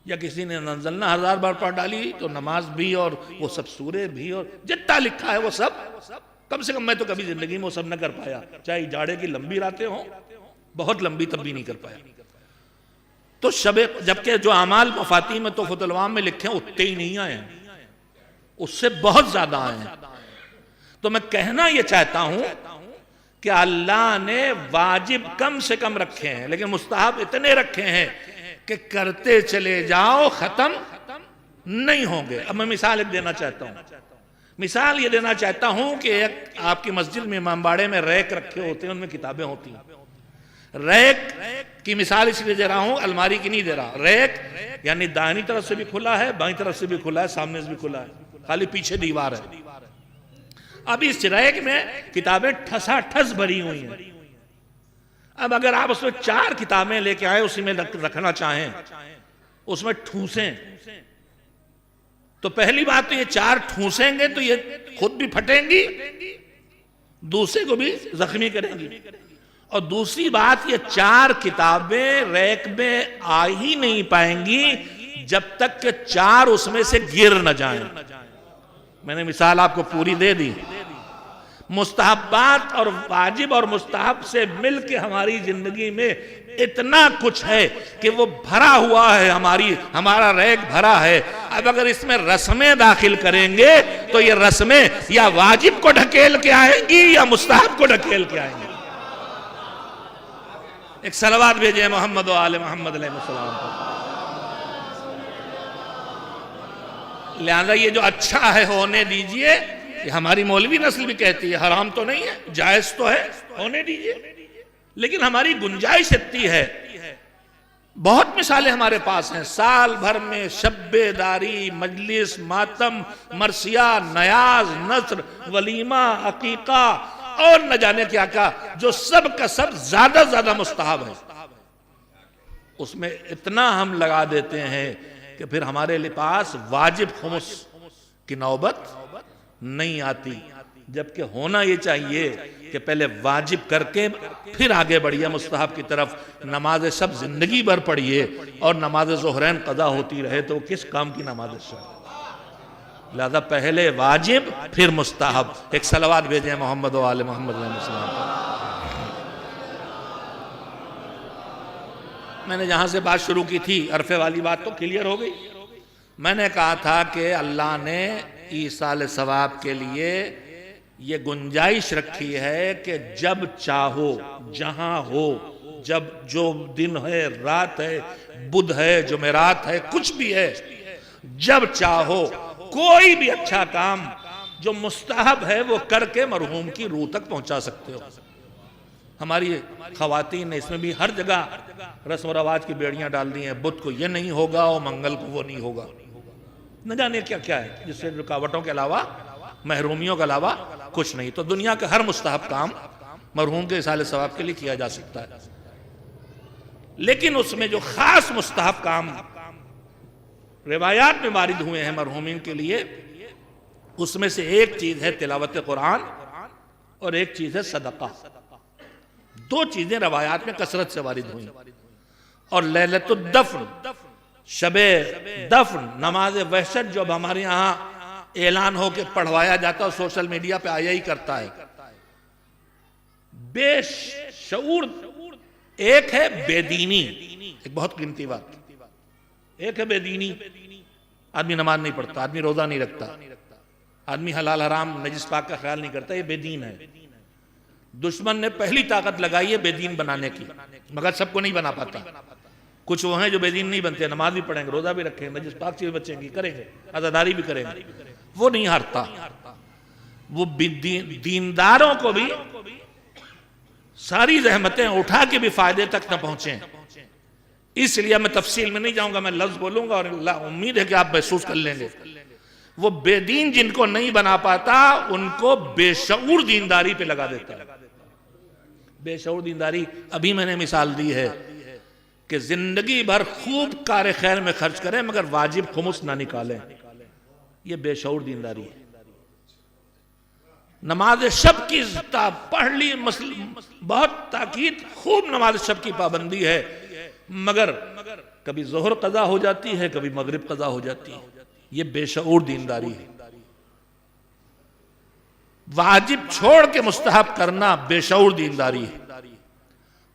یا کسی نے نزل نہ 1000 بار پڑھ ڈالی تو نماز بھی اور وہ سب سورے بھی اور جتنا لکھا ہے وہ سب کم سے کم میں تو کبھی زندگی میں وہ سب نہ کر پایا، چاہے جاڑے کی لمبی راتیں ہوں، بہت لمبی تب بھی نہیں کر پایا۔ تو جبکہ جو اعمال مفاتیح میں تحفۃ العوام میں لکھے ہیں اتنے ہی نہیں آئے ہیں، اس سے بہت زیادہ آئے ہیں۔ تو میں کہنا یہ چاہتا ہوں کہ اللہ نے واجب کم سے کم رکھے ہیں، لیکن مستحب اتنے رکھے ہیں کہ کرتے چلے جاؤ ختم نہیں ہوں گے۔ اب میں مثال ایک دینا چاہتا ہوں، مثال یہ دینا چاہتا ہوں کہ ایک آپ کی مسجد میں امام باڑے میں ریک رکھے ہوتے ہیں، ان میں کتابیں ہوتی ہیں۔ ریک کی مثال اس لیے دے رہا ہوں، الماری کی نہیں دے رہا۔ ریک یعنی دائنی طرف سے بھی کھلا ہے، بائیں طرف سے بھی کھلا ہے، سامنے سے بھی کھلا ہے، خالی پیچھے دیوار ہے۔ اب اس ریک میں کتابیں ٹھسا ٹھس بھری ہوئی ہیں۔ اب اگر آپ اس میں 4 کتابیں لے کے آئے اسی میں رکھنا چاہیں، اس میں ٹھوسیں، تو پہلی بات تو یہ 4 ٹھوسیں گے تو یہ خود بھی پھٹیں گی، دوسرے کو بھی زخمی کریں گی، اور دوسری بات یہ 4 کتابیں ریک میں آ ہی نہیں پائیں گی جب تک کہ 4 اس میں سے گر نہ جائیں۔ میں نے مثال آپ کو پوری دے دی۔ مستحبات اور واجب اور مستحب سے مل کے ہماری زندگی میں اتنا کچھ ہے کہ وہ بھرا ہوا ہے، ہمارا ریک بھرا ہے۔ اب اگر اس میں رسمیں داخل کریں گے تو یہ رسمیں یا واجب کو ڈھکیل کے آئیں گی یا مستحب کو ڈھکیل کے آئیں گی۔ ایک صلوات بھیجیں محمد و آل محمد علیہ السلام۔ لہذا یہ جو اچھا ہے ہونے دیجئے، یہ ہماری مولوی نسل بھی کہتی ہے، حرام تو نہیں ہے، جائز تو ہے، ہونے دیجئے، لیکن ہماری گنجائش اتنی ہے۔ بہت مثالیں ہمارے پاس ہیں، سال بھر میں شب بیداری، مجلس، ماتم، مرثیہ، نیاز، نثر، ولیمہ، عقیقہ اور نہ جانے کیا کیا، جو سب کا سب زیادہ مستحب ہے، اس میں اتنا ہم لگا دیتے ہیں کہ پھر ہمارے پاس واجب خمس کی نوبت نہیں آتی، جبکہ ہونا یہ چاہیے کہ پہلے واجب کر کے پھر آگے بڑھیے مستحب کی طرف۔ نماز شب زندگی بھر پڑھیے اور نماز ظہرین قضا ہوتی رہے تو کس کام کی نماز شب؟ لہذا پہلے واجب پھر مستحب۔ ایک صلوات بھیجیں محمد و آل محمد علیہ السلام پر۔ میں نے جہاں سے بات شروع کی تھی، عرفے والی بات تو کلیئر ہو گئی۔ میں نے کہا تھا کہ اللہ نے ایصال ثواب کے لیے یہ گنجائش رکھی ہے کہ جب چاہو، جہاں ہو، جب جو دن ہے، رات ہے، بدھ ہے، جمعرات ہے، کچھ بھی ہے، جب چاہو کوئی بھی اچھا کام جو مستحب ہے وہ کر کے مرحوم کی روح تک پہنچا سکتے ہو۔ ہماری خواتین نے اس میں بھی ہر جگہ رسم و رواج کی بیڑیاں ڈال دی ہیں، بدھ کو یہ نہیں ہوگا اور منگل کو وہ نہیں ہوگا، نہ جانے کیا کیا ہے، جس سے رکاوٹوں کے علاوہ، محرومیوں کے علاوہ کچھ نہیں۔ تو دنیا کا ہر مستحب کام مرحوم کے ایصال ثواب کے لیے کیا جا سکتا ہے، لیکن اس میں جو خاص مستحب کام روایات میں وارد ہوئے ہیں مرحومین کے لیے، اس میں سے ایک چیز ہے تلاوت قرآن اور ایک چیز ہے صدقہ۔ دو چیزیں روایات میں کثرت سے وارد ہوئیں۔ اور لیلۃ الدفن، شب دفن، نماز وحشت جو اب ہمارے یہاں اعلان ہو کے پڑھوایا جاتا ہے، سوشل میڈیا پہ آیا ہی کرتا ہے، بے شعور ایک ہے بے دینی، ایک بہت قیمتی بات، ایک ہے بے دینی، آدمی نماز نہیں پڑھتا، آدمی روزہ نہیں رکھتا، آدمی حلال حرام نجس پاک کا خیال نہیں کرتا، یہ بے دین ہے۔ دشمن نے پہلی طاقت لگائی ہے بے دین بنانے کی، مگر سب کو نہیں بنا پاتا۔ کچھ وہ ہیں جو بے دین نہیں بنتے، نماز بھی پڑھیں گے، روزہ بھی رکھیں گے، نجس پاک چیز بچیں گے، کریں گے، عزاداری بھی کریں گے، وہ نہیں ہارتا۔ وہ دینداروں کو بھی ساری زحمتیں اٹھا کے بھی فائدے تک نہ پہنچیں۔ اس لیے میں تفصیل میں نہیں جاؤں گا، میں لفظ بولوں گا اور اللہ امید ہے کہ آپ محسوس کر لیں گے۔ وہ بے دین جن کو نہیں بنا پاتا ان کو بے شعور دینداری پہ لگا دیتا ہے۔ بے شعور دینداری، ابھی میں نے مثال دی ہے کہ زندگی بھر خوب کار خیر میں خرچ کریں مگر واجب خمس نہ نکالیں، یہ بے شعور دینداری ہے۔ نماز شب کی پڑھ لی، بہت تاکید، خوب نماز شب کی پابندی ہے، مگر کبھی ظہر قضا ہو جاتی ہے، کبھی مغرب قضا ہو جاتی ہے، یہ بے شعور دینداری ہے۔ واجب چھوڑ کے مستحب کرنا بے شعور دینداری ہے۔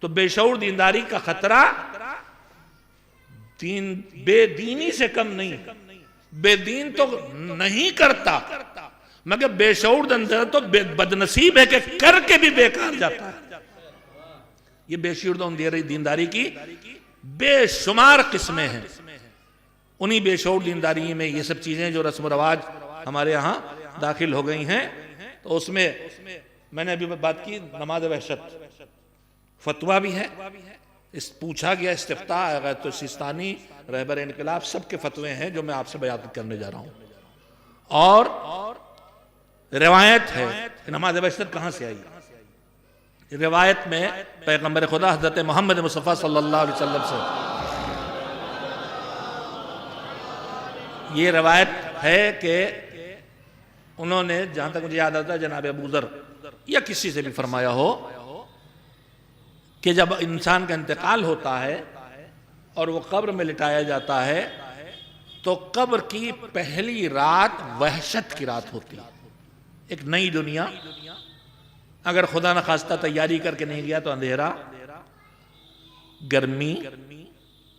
تو بے شعور دینداری کا خطرہ بے دینی سے کم نہیں، بے دین تو نہیں کرتا مگر بے شعور تو بدنصیب ہے کہ کر کے بھی بیکار جاتا ہے۔ یہ بے شعور دینداری کی بے شمار قسمیں ہیں، انہی بے شعور دینداری میں یہ سب چیزیں جو رسم و رواج ہمارے یہاں داخل ہو گئی ہیں۔ تو اس میں میں نے ابھی بات کی نماز وحشت، فتویٰ بھی ہے، پوچھا گیا استفتاء غیرت سیستانی، رہبر انقلاب، سب کے فتوے ہیں جو میں آپ سے بیان کرنے جا رہا ہوں۔ اور روایت ہے کہ نماز وحشت کہاں سے آئی؟ روایت میں پیغمبر خدا حضرت محمد مصطفیٰ صلی اللہ علیہ وسلم سے یہ روایت ہے کہ انہوں نے، جہاں تک مجھے یاد آتا ہے جناب ابو ذر یا کسی سے بھی فرمایا ہو کہ جب انسان کا انتقال ہوتا ہے اور وہ قبر میں لٹایا جاتا ہے تو قبر کی پہلی رات وحشت کی رات ہوتی ہے، ایک نئی دنیا۔ اگر خدا نخواستہ تیاری کر کے نہیں گیا تو اندھیرا، گرمی،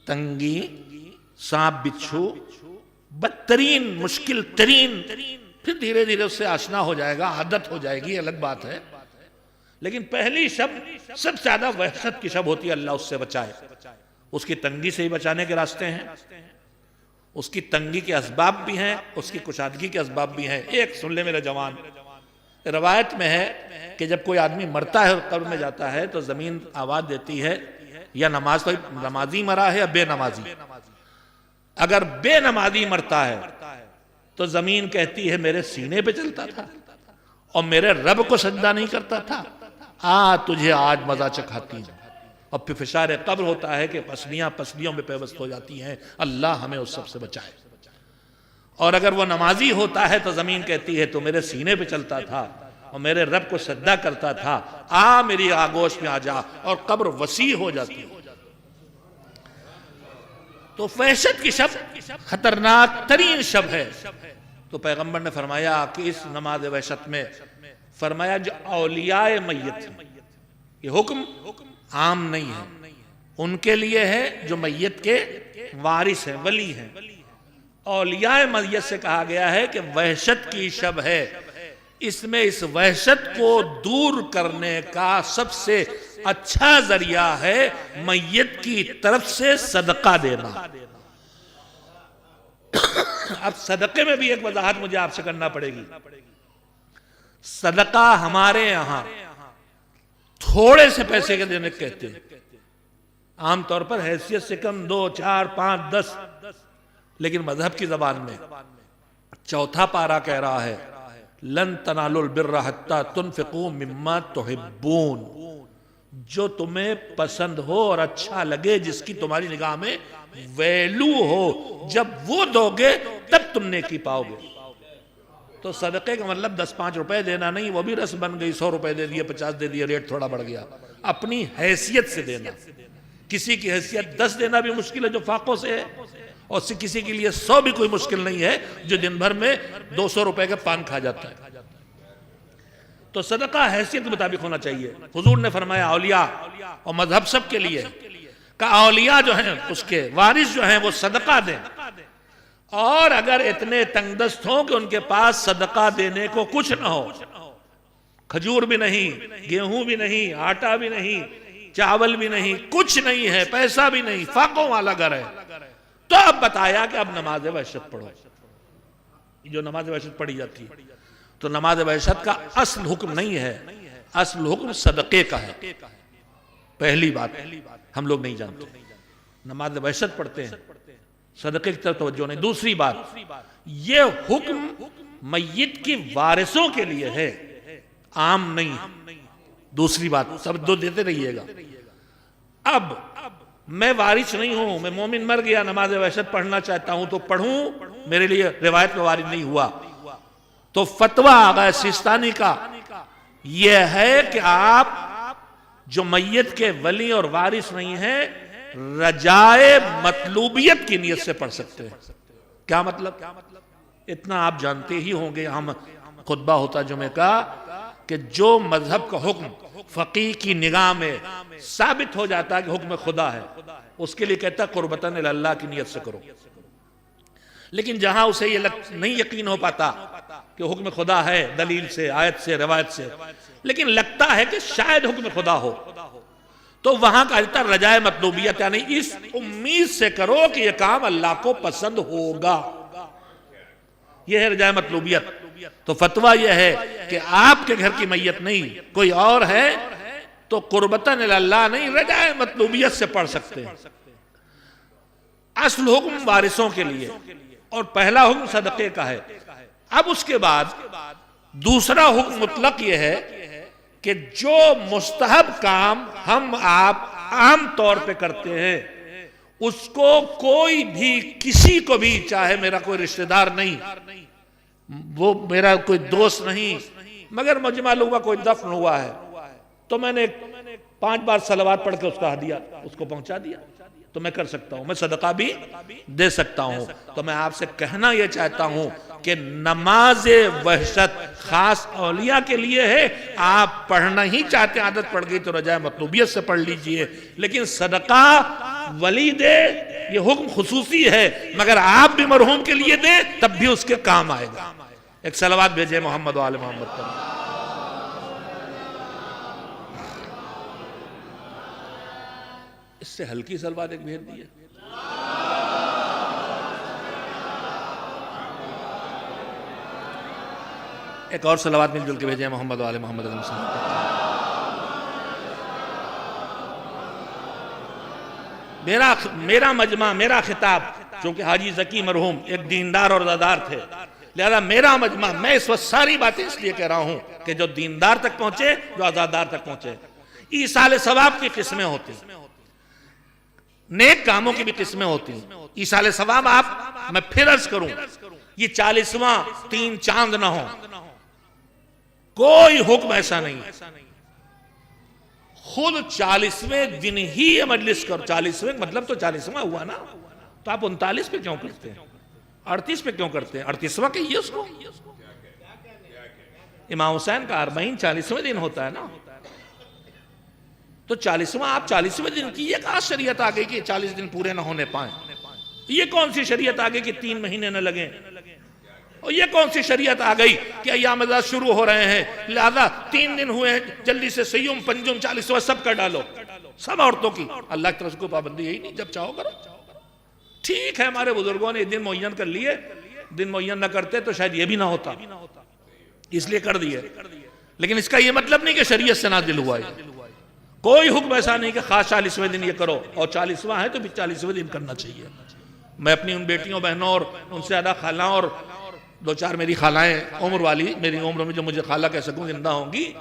تنگی، سانپ بچھو، بدترین مشکل ترین، پھر دھیرے دھیرے اس سے آشنا ہو جائے گا، عادت ہو جائے گی، الگ بات ہے، لیکن پہلی شب سب سے زیادہ وحشت کی شب ہوتی ہے، اللہ اس سے بچائے۔ اس کی تنگی سے ہی بچانے کے راستے ہیں، اس کی تنگی کے اسباب بھی ہیں، اس کی کشادگی کے اسباب بھی ہیں۔ ایک سن لے میرے جوان، روایت میں ہے کہ جب کوئی آدمی مرتا ہے اور قبر میں جاتا ہے تو زمین آواز دیتی ہے یا نمازی مرا ہے یا بے نمازی۔ اگر بے نمازی مرتا ہے تو زمین کہتی ہے میرے سینے پہ چلتا تھا اور میرے رب کو سجدہ نہیں کرتا تھا، تجھے آج مزہ چکھاتی ہوں۔ اور پھر فشار قبر ہوتا ہے کہ پسلیوں میں پیوست ہو جاتی ہیں، اللہ ہمیں اس سب سے بچائے۔ اور اگر وہ نمازی ہوتا ہے تو زمین کہتی ہے تو میرے سینے پہ چلتا تھا اور میرے رب کو سجدہ کرتا تھا، میری آغوش میں آ جا، اور قبر وسیع ہو جاتی ہے۔ تو وحشت کی شب خطرناک ترین شب ہے۔ تو پیغمبر نے فرمایا کہ اس نماز وحشت میں فرمایا جو اولیاء میت ہیں، یہ حکم عام نہیں ہے، ان کے لیے ہے جو میت کے وارث ہیں، ولی ہیں۔ اولیاء میت سے کہا گیا ہے کہ وحشت کی شب ہے، اس میں اس وحشت کو دور کرنے کا سب سے اچھا ذریعہ ہے میت کی طرف سے صدقہ دینا۔ اب صدقے میں بھی ایک وضاحت مجھے آپ سے کرنا پڑے گی۔ صدقہ ہمارے یہاں تھوڑے سے پیسے کے دینے کہتے ہیں، عام طور پر حیثیت سے کم 2 4 5 10، لیکن مذہب کی زبان میں چوتھا پارہ کہہ رہا ہے لن تنالوا البر حتی تنفقوا مما تحبون، جو تمہیں پسند ہو اور اچھا لگے، جس کی تمہاری نگاہ میں ویلو ہو، جب وہ دو گے تب تم نیکی پاؤ گے۔ تو صدقے کا مطلب 10-5 روپے دینا نہیں، وہ بھی رس بن گئی، 100 روپے دے دیے، 50 دے دیے، ریٹ تھوڑا بڑھ گیا۔ اپنی حیثیت سے دینا، کسی کی حیثیت 10 دینا بھی مشکل ہے جو فاقوں سے ہے، اور کسی کے لیے 100 بھی کوئی مشکل نہیں ہے جو دن بھر میں 200 روپے کا پان کھا جاتا ہے۔ تو صدقہ حیثیت کے مطابق ہونا چاہیے۔ حضور نے فرمایا اولیاء اور مذہب سب کے لیے کہ اولیاء جو ہیں اس کے وارث جو ہیں وہ صدقہ دیں، اور اگر اتنے تنگ دست ہوں کہ ان کے پاس صدقہ دینے کو کچھ نہ ہو، کھجور بھی نہیں، گیہوں بھی نہیں، آٹا بھی نہیں، چاول بھی نہیں، کچھ نہیں ہے، پیسہ بھی نہیں، فاقوں والا گھر ہے، تو اب بتایا کہ اب نماز وحشت پڑھو، جو نماز وحشت پڑھی جاتی ہے۔ تو نماز وحشت کا اصل حکم نہیں ہے، اصل حکم صدقے کا ہے۔ پہلی بات ہم لوگ نہیں جانتے، نماز وحشت پڑھتے ہیں، صدقے کی طرف توجہ نہیں۔ دوسری بات، یہ حکم میت کی وارثوں کے لیے ہے، عام نہیں ہے۔ دوسری بات سب دو دیتے رہیے گا۔ اب میں وارث نہیں ہوں، میں مومن مر گیا، نماز وحشت پڑھنا چاہتا ہوں تو پڑھوں، میرے لیے روایت میں وارد نہیں ہوا، تو فتویٰ آغا سیستانی کا یہ ہے کہ آپ جو میت کے ولی اور وارث نہیں ہیں، رجائے مطلوبیت کی نیت سے پڑھ سکتے ہیں۔ کیا مطلب؟ اتنا آپ جانتے ہی ہوں گے، ہم خطبہ ہوتا جمعہ کا، کہ جو مذہب کا حکم فقیہ کی نگاہ میں ثابت ہو جاتا ہے کہ حکم خدا ہے، اس کے لیے کہتا ہے قربتاً اللہ کی نیت سے کرو۔ لیکن جہاں اسے یہ نہیں یقین ہو پاتا کہ حکم خدا ہے دلیل سے، آیت سے، روایت سے، لیکن لگتا ہے کہ شاید حکم خدا ہو، تو وہاں کا جاتا رجائے مطلوبیت، یعنی اس امید سے کرو کہ یہ کام اللہ کو پسند ہوگا، یہ ہے رجائے مطلوبیت۔ تو فتویٰ یہ ہے کہ آپ کے گھر کی میت نہیں، کوئی اور ہے، تو قربتاً اللہ نہیں، رجائے مطلوبیت سے پڑھ سکتے ہیں۔ اصل حکم وارثوں کے لیے، اور پہلا حکم صدقے کا ہے۔ اب اس کے بعد دوسرا حکم مطلق یہ ہے کہ جو مستحب کام ہم آپ عام طور پہ کرتے ہیں، اس کو کوئی بھی، کسی کو بھی، چاہے میرا کوئی رشتہ دار نہیں، وہ میرا کوئی دوست نہیں، مگر مجھے معلوم ہوا کوئی دفن ہوا ہے، تو میں نے 5 بار صلوات پڑھ کے اس کا ہدیہ اس کو پہنچا دیا، تو میں کر سکتا ہوں، میں صدقہ بھی دے سکتا ہوں۔ تو میں آپ سے کہنا یہ چاہتا ہوں کہ نماز وحشت خاص اولیاء کے لیے ہے، آپ پڑھنا ہی چاہتے ہیں، عادت پڑ گئی تو رجائے مطلوبیت سے پڑھ لیجئے، لیکن صدقہ ولی دے یہ حکم خصوصی ہے، مگر آپ بھی مرحوم کے لیے دیں تب بھی اس کے کام آئے گا۔ ایک صلوات بھیجے محمد و آل محمد پر۔ اس سے ہلکی صلوات ایک بھیج دیئے۔ ایک اور صلوات مل جل کے بھیجیں محمد و آل محمد علیہ وسلم۔ میرا مجمع، میرا خطاب، چونکہ حاجی ذکی مرحوم ایک دیندار اور عزادار تھے، لہذا میرا مجمع، میں اس وقت ساری باتیں اس لیے کہہ رہا ہوں کہ جو دیندار تک پہنچے، جو عزادار تک پہنچے۔ ایصال ثواب کی قسمیں ہوتی ہیں، نیک کاموں کی بھی قسمیں ہوتی ہیں۔ ایصال ثواب میں پھر عرض کروں، یہ 40واں 3 چاند نہ ہو، کوئی حکم ایسا نہیں ہے۔ خود 40ویں دن ہی یہ مجلس کرو، 40ویں مطلب تو 40واں ہوا نا، تو آپ 39 پہ کیوں کرتے ہیں، 38 پہ کیوں کرتے ہیں؟ 38واں کہیے اس کو۔ امام حسین کا 40 40ویں دن ہوتا ہے نا، تو 40واں آپ 40ویں دن کی، یہ کہاں شریعت آ گئی کہ 40 دن پورے نہ ہونے پائیں؟ یہ کون سی شریعت آ گئی کہ 3 مہینے نہ لگیں؟ اور یہ کون سی شریعت آ گئی کہ ایام ازاد شروع ہو رہے ہیں لہذا 3 دن ہوئے ہیں، جلدی سے سیوم پنجم 40واں سب کر ڈالو، سب عورتوں کی؟ اللہ کی طرف سے کوئی پابندی یہی نہیں، جب چاہو کرو۔ ٹھیک ہے، ہمارے بزرگوں نے دن معین کر لیے، دن معین نہ کرتے تو شاید یہ بھی نہ ہوتا، اس لیے کر دیے، لیکن اس کا یہ مطلب نہیں کہ شریعت سے نازل ہوا ہے۔ کوئی حکم ایسا نہیں کہ خاص 40ویں دن یہ کرو، اور 40واں ہے تو بھی 40ویں دن کرنا چاہیے۔ میں اپنی ان بیٹیوں بہنوں اور ان سے زیادہ خالاں اور 2-4 میری خالائیں عمر والی، میری عمر میں جو مجھے خالہ کہہ سکوں زندہ ہوں گی،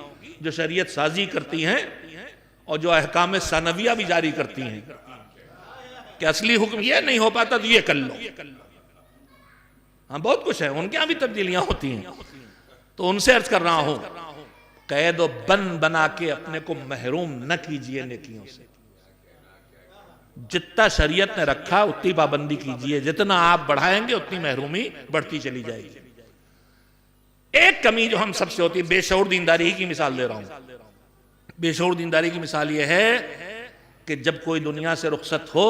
جو شریعت سازی کرتی ہیں اور جو احکام ثانویہ بھی جاری کرتی ہیں کہ اصلی حکم یہ نہیں ہو پاتا تو یہ کر لو۔ ہاں بہت کچھ ہے، ان کے ہاں بھی تبدیلیاں ہوتی ہیں، تو ان سے عرض کر رہا ہوں قید و بند بنا کے اپنے کو محروم نہ کیجئے نیکیوں سے۔ جتنا شریعت نے رکھا اتنی پابندی کیجئے، جتنا آپ بڑھائیں گے اتنی محرومی بڑھتی چلی جائے گی۔ ایک کمی جو ہم سب سے ہوتی ہے، بے شعور دینداری کی مثال دے رہا ہوں۔ بے شعور دینداری کی مثال یہ ہے کہ جب کوئی دنیا سے رخصت ہو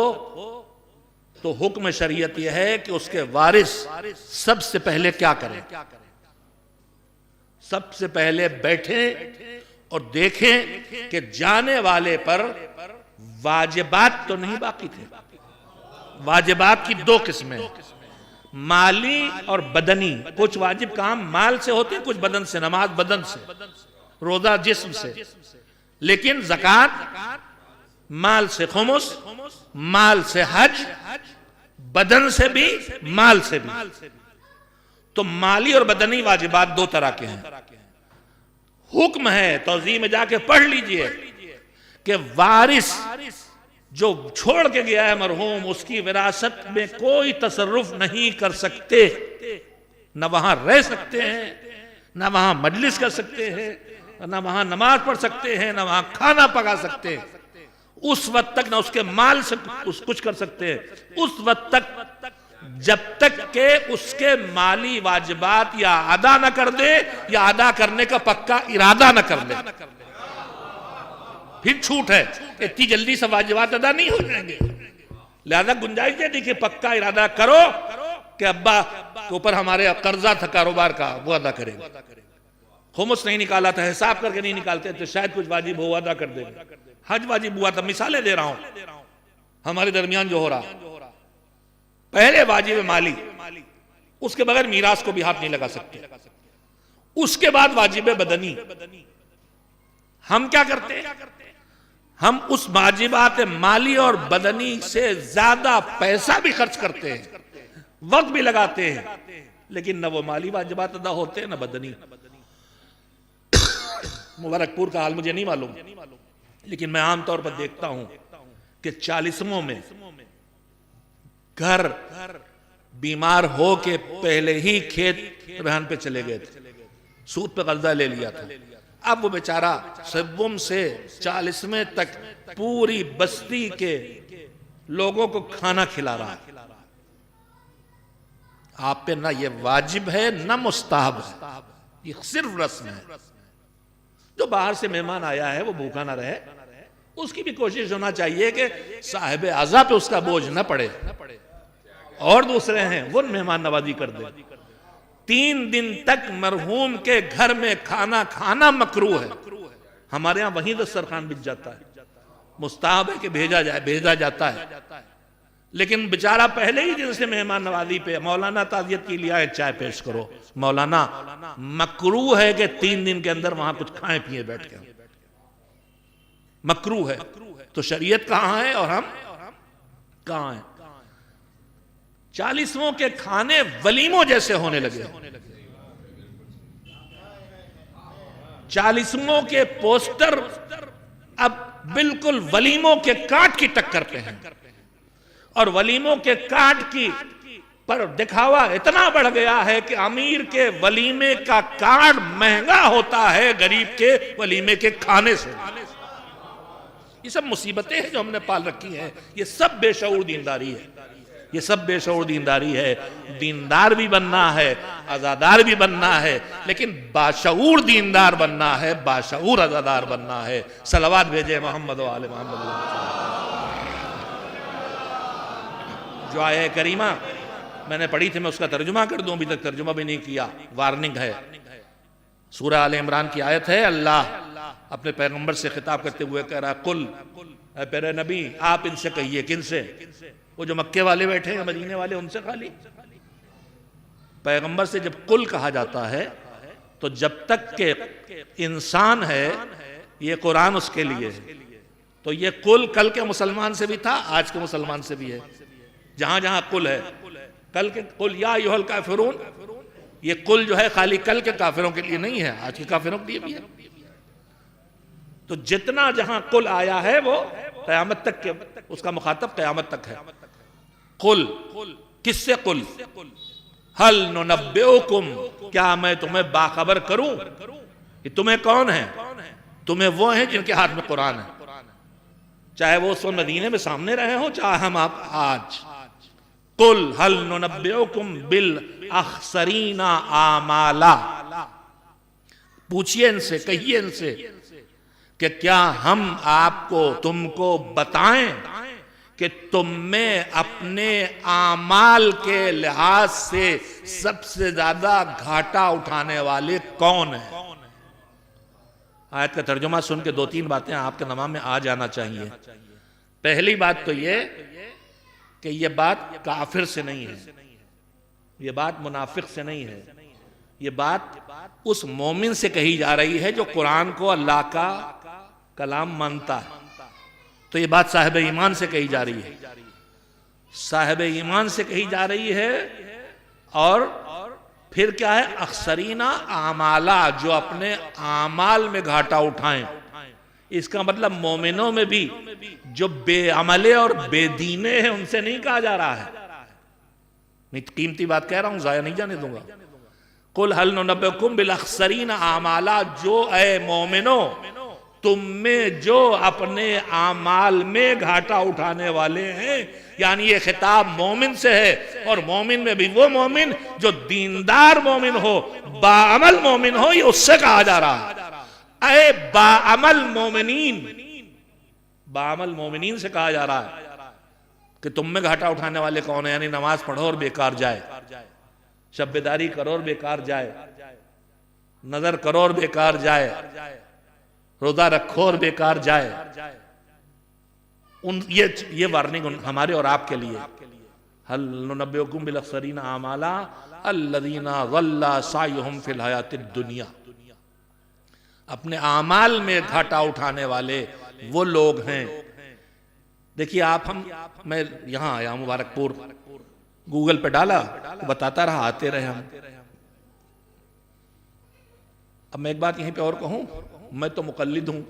تو حکم شریعت یہ ہے کہ اس کے وارث سب سے پہلے کیا کریں؟ سب سے پہلے بیٹھیں اور دیکھیں کہ جانے والے پر واجبات تو نہیں باقی تھے۔ واجبات کی 2 قسمیں، مالی اور بدنی۔ کچھ واجب کام مال سے ہوتے ہیں، کچھ بدن سے، نماز بدن سے، روزہ جسم سے، لیکن زکوٰۃ مال سے، خمس مال سے، حج بدن سے بھی مال سے بھی۔ تو مالی اور بدنی واجبات 2 طرح کے ہیں۔ حکم ہے، توضیح میں جا کے پڑھ لیجئے کہ وارث جو چھوڑ کے گیا ہے مرحوم، اس کی وراثت میں کوئی تصرف نہیں کر سکتے، نہ وہاں رہ سکتے ہیں، نہ وہاں مجلس کر سکتے ہیں، نہ وہاں نماز پڑھ سکتے ہیں، نہ وہاں کھانا پکا سکتے ہیں۔ اس وقت تک نہ اس کے مال سے کچھ کر سکتے ہیں، اس وقت تک جب تک کہ اس کے مالی واجبات یا ادا نہ کر دے یا ادا کرنے کا پکا ارادہ نہ کر لے، پھر چھوٹ ہے، اتنی جلدی سے واجبات ادا نہیں ہو جائیں گے۔ لہذا گنجائش یہ دیکھیں پکا ارادہ کرو کہ ابا کے اوپر ہمارے قرضہ تھا کاروبار کا، وہ ادا کریں گے۔ خمس نہیں نکالا تھا، حساب کر کے نہیں نکالتے تو شاید کچھ واجب ہو ادا کر دیں گے۔ حج واجب ہوا تھا، مثالیں دے رہا ہوں ہمارے درمیان جو ہو رہا۔ پہلے واجب مالی، اس کے بغیر میراث کو بھی ہاتھ نہیں لگا سکتے۔ اس کے بعد واجب بدنی۔ ہم کیا کرتے ہیں؟ ہم اس واجبات مالی اور بدنی سے زیادہ پیسہ بھی خرچ کرتے ہیں، وقت بھی لگاتے ہیں، لیکن نہ وہ مالی واجبات ادا ہوتے ہیں نہ بدنی۔ مبارک پور کا حال مجھے نہیں معلوم، لیکن میں عام طور پر دیکھتا ہوں کہ 40ووں میں گھر بیمار ہو کے پہلے ہی کھیت رہن پہ چلے گئے تھے، سود پہ قرضہ لے لیا تھا۔ اب وہ بیچارہ 70 سے 40ویں تک پوری بستی کے لوگوں کو کھانا کھلا رہا ہے۔ آپ پہ نہ یہ واجب ہے نہ مستحب ہے، یہ صرف رسم ہے۔ جو باہر سے مہمان آیا ہے وہ بھوکا نہ رہے، اس کی بھی کوشش ہونا چاہیے کہ صاحب اعضا پہ اس کا بوجھ نہ پڑے، اور دوسرے ہیں وہ مہمان نوازی کر دے۔ 3 دن تک مرحوم کے گھر میں کھانا کھانا مکروہ ہے، ہمارے ہاں وہیں دسترخوان بچ جاتا ہے۔ مستحب ہے کہ بھیجا جاتا ہے، لیکن بیچارہ پہلے ہی دن سے مہمان نوازی پہ، مولانا تعزیت کی لیا ہے، چائے پیش کرو۔ مولانا مکروہ ہے کہ 3 دن کے اندر وہاں کچھ کھائیں پیئے بیٹھ کے، مکروہ ہے۔ تو شریعت کہاں ہے اور ہم کہاں ہیں؟ 40واں کے کھانے ولیموں جیسے ہونے لگے، 40واں کے پوسٹر اب بالکل ولیموں کے کارڈ کی ٹکر پہ ہیں، اور ولیموں کے کارڈ کی پر دکھاوا اتنا بڑھ گیا ہے کہ امیر کے ولیمے کا کارڈ مہنگا ہوتا ہے غریب کے ولیمے کے کھانے سے۔ یہ سب مصیبتیں ہیں جو ہم نے پال رکھی ہیں، یہ سب بے شعور دینداری ہے، یہ سب بے شعور دینداری ہے۔ دیندار بھی بننا ہے، عزادار بھی بننا ہے، لیکن باشعور دیندار بننا ہے، باشعور عزادار بننا ہے۔ صلوات بھیجے محمد و آل محمد۔ جو آیہ کریمہ میں نے پڑھی تھی میں اس کا ترجمہ کر دوں، ابھی تک ترجمہ بھی نہیں کیا، وارننگ ہے۔ سورہ آل عمران کی آیت ہے، اللہ اپنے پیغمبر سے خطاب کرتے ہوئے کہہ رہا، قل، اے پیارے نبی آپ ان سے کہیے۔ کن سے؟ وہ جو مکے والے بیٹھے ہیں، مدینے والے، ان سے خالی؟ پیغمبر سے جب قل کہا جاتا ہے تو جب تک کہ انسان ہے یہ قرآن اس کے لیے ہے۔ تو یہ قل کل کے مسلمان سے بھی تھا، آج کے مسلمان سے بھی ہے۔ جہاں جہاں قل ہے، کل کے قل یا ایھا الکافرون، یہ قل جو ہے خالی کل کے کافروں کے لیے نہیں ہے، آج کے کافروں کے لیے بھی ہے۔ تو جتنا جہاں قل آیا ہے وہ قیامت تک کے، اس کا مخاطب قیامت تک ہے۔ قل، کس سے قل؟ حل ننبئکم، کیا میں تمہیں باخبر کروں؟ کہ تمہیں کون ہے؟ تمہیں وہ ہیں جن کے ہاتھ میں قرآن ہے، چاہے وہ اس وقت مدینے میں سامنے رہے ہوں، چاہے ہم آپ آج۔ قل حل ننبئکم بالاخسرین اعمالا، پوچھئے ان سے، کہیے ان سے کہ کیا ہم آپ کو، تم کو بتائیں کہ تم میں اپنے اعمال کے لحاظ سے سب سے زیادہ گھاٹا اٹھانے والے کون ہیں؟ آیت کا ترجمہ سن کے 2-3 باتیں آپ کے دماغ میں آ جانا چاہیے۔ پہلی بات تو یہ کہ یہ بات کافر سے نہیں ہے، یہ بات منافق سے نہیں ہے، یہ بات اس مومن سے کہی جا رہی ہے جو قرآن کو اللہ کا کلام مانتا ہے۔ تو یہ بات صاحب ایمان سے کہی جا رہی ہے، صاحب ایمان سے کہی جا رہی ہے۔ اور پھر کیا ہے؟ اخسرین اعمالا، جو اپنے اعمال میں گھاٹا اٹھائیں۔ اس کا مطلب مومنوں میں بھی جو بے عملے اور بے دینے ہیں ان سے نہیں کہا جا رہا ہے۔ نہیں، قیمتی بات کہہ رہا ہوں، ضائع نہیں جانے دوں گا۔ قل حل ننبئکم بالاخسرین اعمالا، جو اے مومنوں تم میں جو اپنے اعمال میں گھاٹا اٹھانے والے ہیں، یعنی یہ خطاب مومن سے ہے، اور مومن میں بھی وہ مومن جو دیندار مومن ہو، باعمل مومن ہو، یہ اس سے کہا جا رہا ہے۔ اے باعمل مومنین، باعمل مومنین سے کہا جا رہا ہے کہ تم میں گھاٹا اٹھانے والے کون ہیں؟ یعنی نماز پڑھو اور بیکار جائے، شب بیداری کرو اور بیکار جائے، نظر کرو اور بیکار جائے، روزہ رکھو اور بیکار جائے۔ یہ وارننگ ہمارے اور آپ کے لیے۔ حل ننبئکم بالاخسرین اعمالا الذین ضل سعیہم فی الحیاۃ الدنیا، اپنے اعمال میں گھاٹا اٹھانے والے وہ لوگ ہیں۔ دیکھیے میں یہاں آیا مبارک پور، گوگل پہ ڈالا، بتاتا رہا، آتے رہے ہم۔ اب میں ایک بات یہیں پہ اور کہوں، میں تو مقلد ہوں،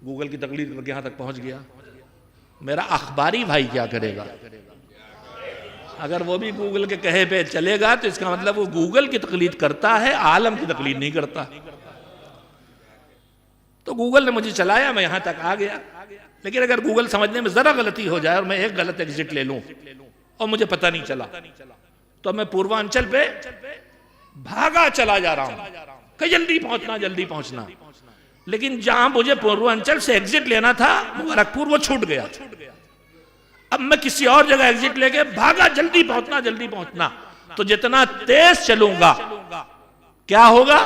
گوگل کی تقلید کر کے یہاں تک پہنچ گیا، میرا اخباری بھائی کیا کرے گا؟ اگر وہ بھی گوگل کے کہے پہ چلے گا تو اس کا مطلب وہ گوگل کی تقلید کرتا ہے، عالم کی تقلید نہیں کرتا۔ تو گوگل نے مجھے چلایا، میں یہاں تک آ گیا، لیکن اگر گوگل سمجھنے میں ذرا غلطی ہو جائے اور میں ایک غلط ایگزٹ لے لوں اور مجھے پتہ نہیں چلا تو میں پوروانچل پہ بھاگا چلا جا رہا ہوں کہ جلدی پہنچنا، لیکن جہاں مجھے پوروانچل سے ایگزٹ لینا تھا مبارک پور، وہ چھوٹ گیا۔ اب میں کسی اور جگہ ایگزٹ لے کے بھاگا، جلدی پہنچنا، تو جتنا تیز چلوں گا کیا ہوگا؟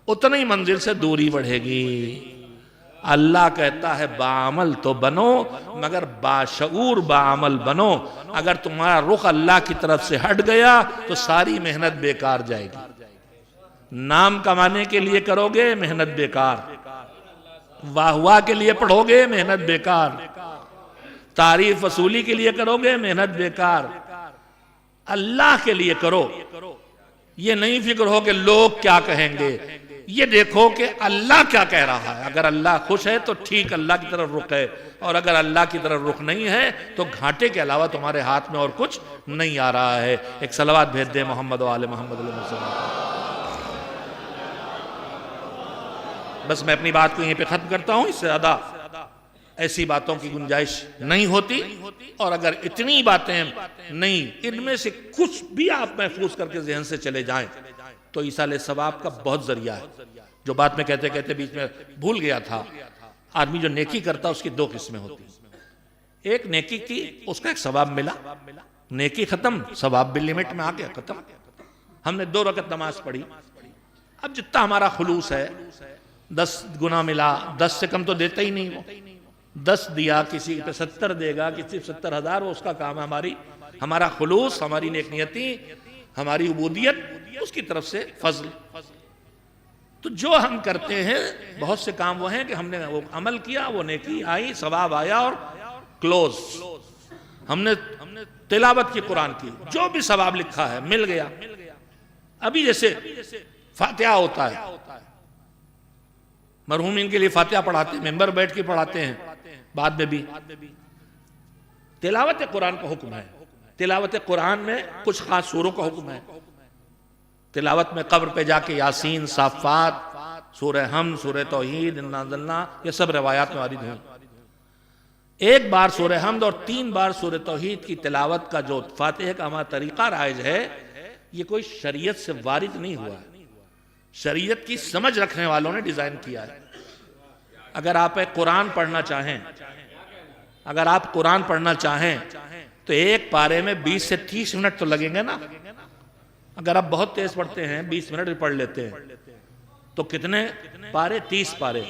اتنا ہی منزل سے دوری بڑھے گی۔ اللہ کہتا ہے بعمل تو بنو مگر باشعور بعمل بنو. اگر تمہارا رخ اللہ کی طرف سے ہٹ گیا تو ساری محنت بیکار جائے گی. نام کمانے کے لیے کرو گے محنت بیکار, واہ واہ کے لیے پڑھو گے محنت بیکار, تعریف وصولی کے لیے کرو گے محنت بیکار. اللہ کے لیے کرو, یہ نہیں فکر ہو کہ لوگ کیا کہیں گے, یہ دیکھو کہ اللہ کیا کہہ رہا ہے. اگر اللہ خوش ہے تو ٹھیک, اللہ کی طرف رخ ہے, اور اگر اللہ کی طرف رخ نہیں ہے تو گھاٹے کے علاوہ تمہارے ہاتھ میں اور کچھ نہیں آ رہا ہے. ایک صلوات بھیج دیں محمد و آل محمد علیہ وسلم. بس میں اپنی بات کو یہیں پہ ختم کرتا ہوں, اس سے زیادہ ایسی باتوں کی گنجائش نہیں ہوتی, اور اگر اتنی باتیں نہیں, ان میں سے کچھ بھی آپ محفوظ کر کے ذہن سے چلے جائیں تو ایصال ثواب کا بہت ذریعہ ہے. جو بات میں کہتے کہتے بیچ میں بھول گیا تھا, آدمی جو نیکی کرتا اس کی دو قسمیں ہوتی ہیں. ایک نیکی کی, اس کا ایک ثواب ملا, نیکی ختم, ثواب بھی لمٹ میں آ گیا, ختم. ہم نے 2 رکعت نماز پڑھی, اب جتنا ہمارا خلوص ہے 10 گنا ملا, 10 سے کم تو دیتا ہی نہیں وہ, 10 دیا, کسی پہ 70 دے گا, کسی 70,000, وہ اس کا کام ہے. ہمارا خلوص, ہماری نیک نیتی, ہماری عبودیت, اس کی طرف سے فضل. تو جو ہم کرتے ہیں بہت سے کام وہ ہیں کہ ہم نے وہ عمل کیا, وہ نیکی آئی, ثواب آیا اور کلوز. ہم نے تلاوت کی قرآن کی, جو بھی ثواب لکھا ہے مل گیا. ابھی جیسے فاتحہ ہوتا ہے, مرحومین کے لیے فاتحہ پڑھاتے ہیں, ممبر بیٹھ کے پڑھاتے ہیں, بعد میں بھی تلاوت قرآن کا حکم ہے. تلاوت قرآن میں کچھ خاص سوروں کا حکم ہے. تلاوت میں قبر پہ جا کے یاسین, صافات, سورہ حمد, سورہ توحید, انا انزلنا, یہ سب روایات میں وارد ہیں. 1 بار سورہ حمد اور 3 بار سورہ توحید کی تلاوت کا جو فاتحہ کا ہمارا طریقہ رائج ہے, یہ کوئی شریعت سے وارد نہیں ہوا ہے, شریعت کی سمجھ رکھنے والوں نے ڈیزائن کیا ہے. اگر آپ قرآن پڑھنا چاہیں, اگر آپ قرآن پڑھنا چاہیں تو ایک پارے میں 20 سے 30 منٹ تو لگیں گے نا. اگر آپ بہت تیز پڑھتے ہیں 20 منٹ بھی پڑھ لیتے ہیں تو کتنے پارے, 30 پارے,